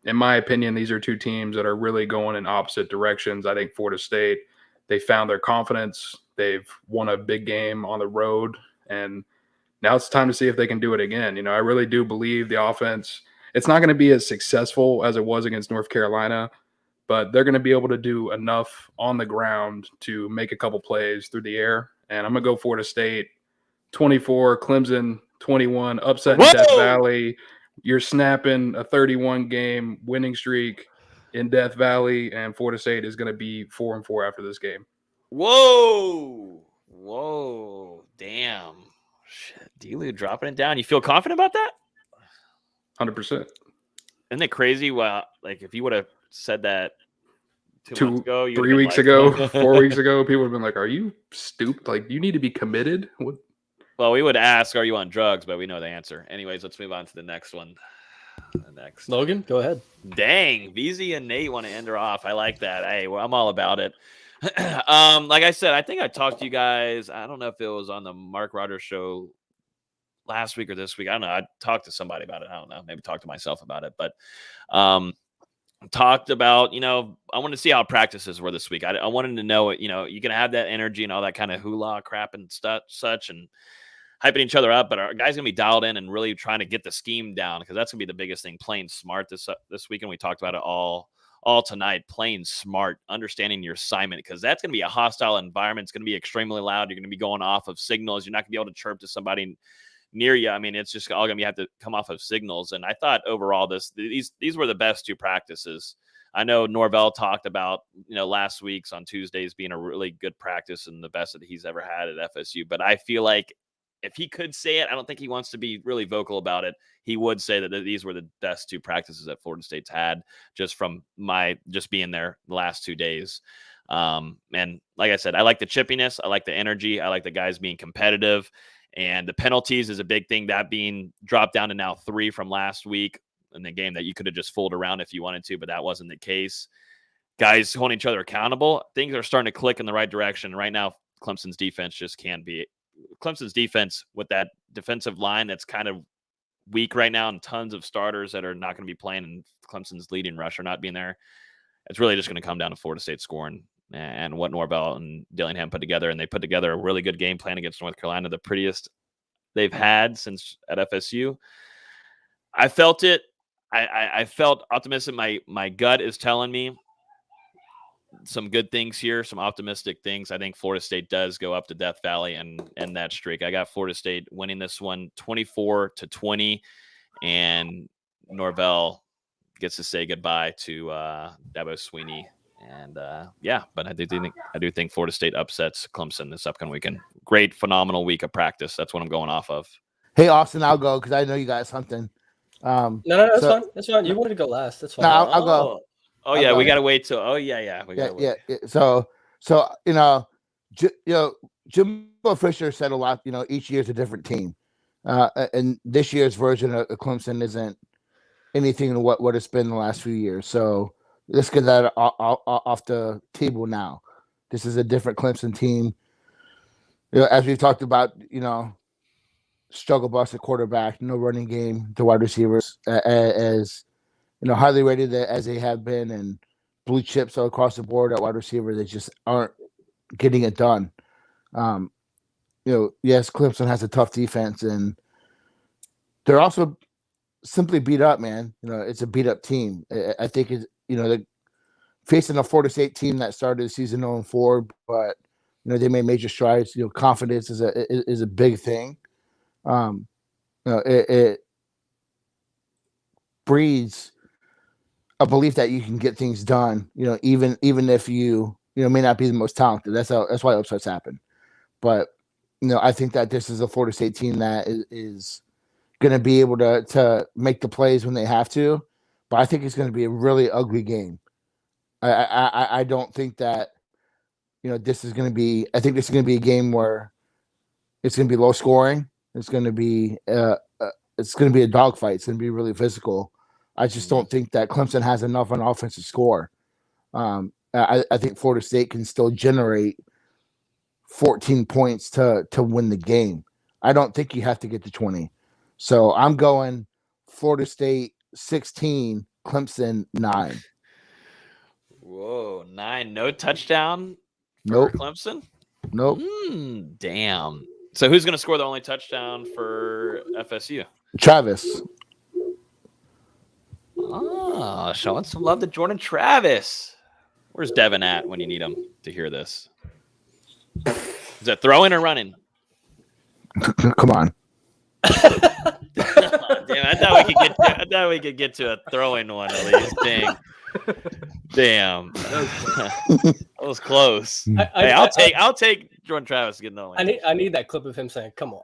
in my opinion, these are two teams that are really going in opposite directions. I think Florida State, they found their confidence. They've won a big game on the road, and now it's time to see if they can do it again. I really do believe the offense, it's not going to be as successful as it was against North Carolina, but they're going to be able to do enough on the ground to make a couple plays through the air. And I'm going to go Florida State 24, Clemson 21, upset in Death Valley. You're snapping a 31-game winning streak in Death Valley, and Florida State is going to be 4-4 after this game. Whoa. Damn. Shit. D-Lou dropping it down. You feel confident about that? 100%. Isn't it crazy? Well, like if you would have said that 2 months ago, 3 weeks ago, 4 weeks ago, people would have been like, "Are you stupid? Like, you need to be committed." What? Well, we would ask, "Are you on drugs?" But we know the answer. Anyways, let's move on to the next one. Logan, go ahead. Dang, VZ and Nate want to end her off. I like that. Hey, well, I'm all about it. Like I said, I think I talked to you guys. I don't know if it was on the Mark Rogers show last week or this week. I don't know. I talked to somebody about it. I don't know. Maybe talked to myself about it. But talked about, I wanted to see how practices were this week. I wanted to know, you can have that energy and all that kind of hula crap and such. And hyping each other up, but our guys going to be dialed in and really trying to get the scheme down, because that's going to be the biggest thing, playing smart this weekend. We talked about it all tonight, playing smart, understanding your assignment, because that's going to be a hostile environment. It's going to be extremely loud. You're going to be going off of signals. You're not going to be able to chirp to somebody near you. I mean, it's just all going to have to come off of signals. And I thought overall these were the best 2 practices. I know Norvell talked about, last week's on Tuesdays being a really good practice and the best that he's ever had at FSU. But I feel like if he could say it, I don't think he wants to be really vocal about it. He would say that these were the best 2 practices that Florida State's had, just from just being there the last 2 days. And like I said, I like the chippiness. I like the energy. I like the guys being competitive. And the penalties is a big thing, that being dropped down to now 3 from last week in the game that you could have just fooled around if you wanted to, but that wasn't the case. Guys holding each other accountable. Things are starting to click in the right direction. Right now, Clemson's defense just can't be. Clemson's defense with that defensive line that's kind of weak right now, and tons of starters that are not going to be playing, and Clemson's leading rusher not being there. It's really just going to come down to Florida State scoring and what Norvell and Dillingham put together. And they put together a really good game plan against North Carolina, the prettiest they've had since at FSU. I felt it. I felt optimistic. My gut is telling me some good things here, some optimistic things. I think Florida State does go up to Death Valley and end that streak. I got Florida State winning this one 24-20, and Norvell gets to say goodbye to Dabo Sweeney. And but I do think Florida State upsets Clemson this upcoming weekend. Great, phenomenal week of practice. That's what I'm going off of. Hey, Austin, I'll go because I know you got something. No, that's fine. That's fine. You wanted to go last. That's fine. No, I'll go. Oh yeah, we gotta wait till. Oh yeah. Yeah. So Jimbo Fisher said a lot. Each year's a different team, and this year's version of Clemson isn't anything to what it's been the last few years. So let's get that off the table now. This is a different Clemson team. As we've talked about, struggle bus at quarterback, no running game, the wide receivers as highly rated as they have been, and blue chips all across the board at wide receiver. They just aren't getting it done. Yes, Clemson has a tough defense, and they're also simply beat up, man. It's a beat up team. I think it's, they're facing a Florida State team that started the season 0-4, but they made major strides. Confidence is a big thing. It breeds a belief that you can get things done. Even if you may not be the most talented. That's why upsets happen. But I think that this is a Florida State team that is going to be able to make the plays when they have to. But I think it's going to be a really ugly game. I don't think that this is going to be. I think this is going to be a game where it's going to be low scoring. It's going to be a dogfight. It's going to be really physical. I just don't think that Clemson has enough on offense to score. I think Florida State can still generate 14 points to win the game. I don't think you have to get to 20. So I'm going Florida State 16, Clemson 9. Whoa, 9, no touchdown for Nope. Clemson? Nope. Damn. So who's going to score the only touchdown for FSU? Travis. Oh, showing some love to Jordan Travis. Where's Devin at when you need him to hear this? Is that throwing or running? Come on. Damn, I thought we could get to a throwing one at least. Damn. That was close. I'll take Jordan Travis getting the only. I need that clip of him saying, "Come on."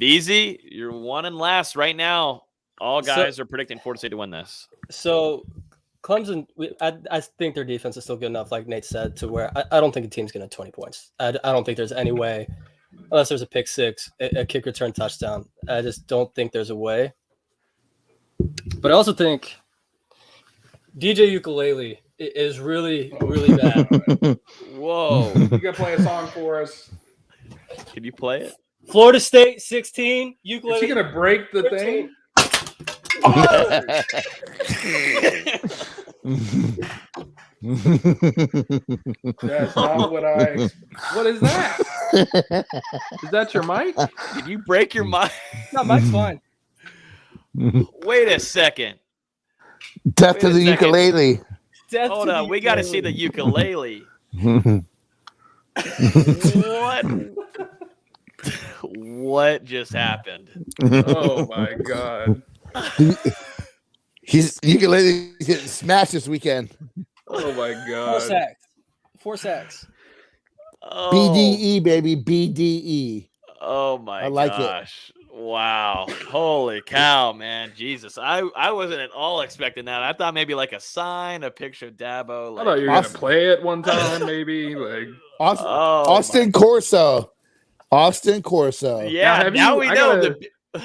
BZ, you're 1 and last right now. All guys are predicting Florida State to win this. So Clemson, I think their defense is still good enough, like Nate said, to where I don't think a team's going to 20 points. I don't think there's any way, unless there's a pick six, a kick return touchdown. I just don't think there's a way. But I also think DJ Ukulele is really, really bad. Whoa. You got to play a song for us. Can you play it? Florida State 16, Ukulele. Is he going to break the 15. thing? That's not what I. What is that? Is that your mic? Did you break your mic? No, Mike's fine. Wait a second. Death Wait to a the second. ukulele. Death Hold to on. the We got to see the ukulele. What? What just happened? Oh my god. He's ukulele getting smashed this weekend. Oh my 4 god. sacks. 4 sacks. Oh, BDE, baby. BDE. oh my I like it. gosh. Wow. Holy cow, man. Jesus. I wasn't at all expecting that. I thought maybe like a sign, a picture of Dabo. I Like, thought you were gonna Austin. play it one time, maybe. Like, Austin, oh, Austin Corso. Austin Corso. yeah. have Now you- we I know gotta- the.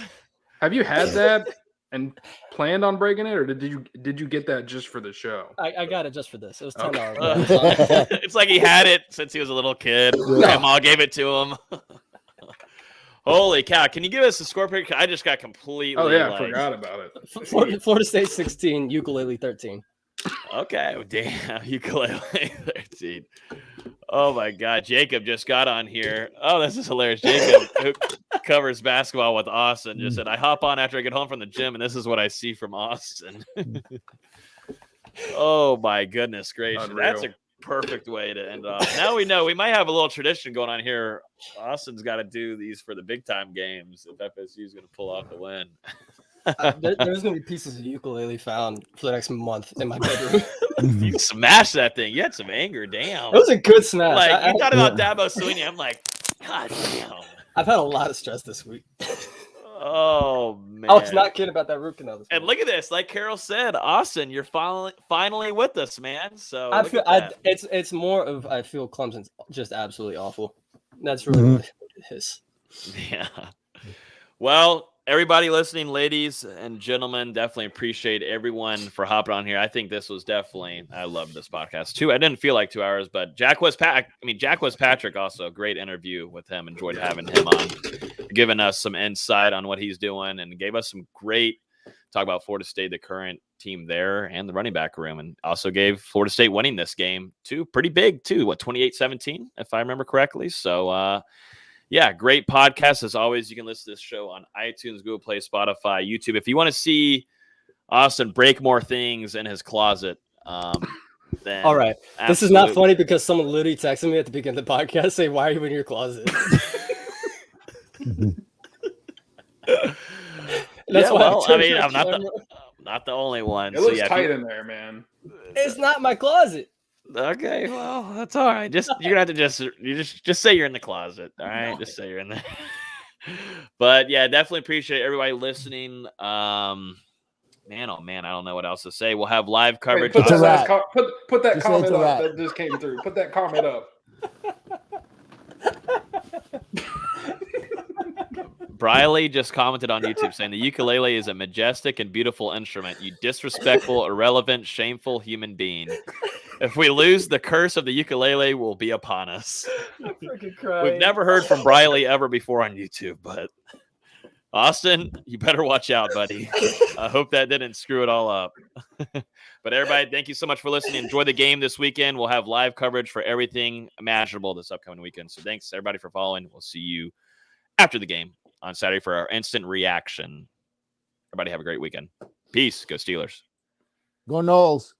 have you had that and planned on breaking it, or did you get that just for the show? I got it just for this. It was $10. Okay. but it was on it. It's like he had it since he was a little kid. Grandma gave it to him. Holy cow. Can you give us a score pick? I just got completely. Oh yeah, I like, forgot about it. Florida State 16, ukulele 13. Okay. Damn. Ukulele 13. Oh my God. Jacob just got on here. Oh, this is hilarious. Jacob, who covers basketball with Austin, just said, I hop on after I get home from the gym, and this is what I see from Austin. Oh my goodness gracious. Unreal. That's a perfect way to end off. Now we know we might have a little tradition going on here. Austin's got to do these for the big time games if FSU is going to pull off the win. There's going to be pieces of ukulele found for the next month in my bedroom. You smashed that thing. You had some anger. Damn. It was a good smash. Like, you thought about Dabo Sweeney. I'm like, God damn. I've had a lot of stress this week. Oh, man. I was not kidding about that root canal this And morning. look at this. Like Carol said, Austin, you're finally with us, man. So I look feel at that. it's more of I feel Clemson's just absolutely awful. That's really what it is. Yeah. Well, everybody listening, ladies and gentlemen, definitely appreciate everyone for hopping on here. I think this was definitely, I love this podcast too. I didn't feel like 2 hours, but Jacquez Patrick, also a great interview with him. Enjoyed having him on, giving us some insight on what he's doing, and gave us some great talk about Florida State, the current team there, and the running back room, and also gave Florida State winning this game too, pretty big too. 28-17, if I remember correctly. So, yeah, great podcast. As always, you can listen to this show on iTunes, Google Play, Spotify, YouTube. If you want to see Austin break more things in his closet, then All right. This is not absolutely. funny because someone literally texted me at the beginning of the podcast saying, "Why are you in your closet?" That's Yeah, why well, I turned mean, my I'm camera. not the only one. It So, looks yeah, if tight you- in there, man. It's not my closet. Okay, well, that's all right. You're gonna have to just say you're in the closet. All right, No. just say you're in there. But yeah, definitely appreciate everybody listening. Man, oh man, I don't know what else to say. We'll have live Wait, coverage. put It's a that, last wrap. put that Just say comment it's a up wrap. that just came through. Put that comment up. Briley just commented on YouTube saying the ukulele is a majestic and beautiful instrument. You disrespectful, irrelevant, shameful human being. If we lose, the curse of the ukulele will be upon us. I'm freaking crying. We've never heard from Briley ever before on YouTube, but Austin, you better watch out, buddy. I hope that didn't screw it all up. But everybody, thank you so much for listening. Enjoy the game this weekend. We'll have live coverage for everything imaginable this upcoming weekend. So thanks everybody for following. We'll see you after the game on Saturday for our instant reaction. Everybody have a great weekend. Peace. Go Steelers. Go Knowles.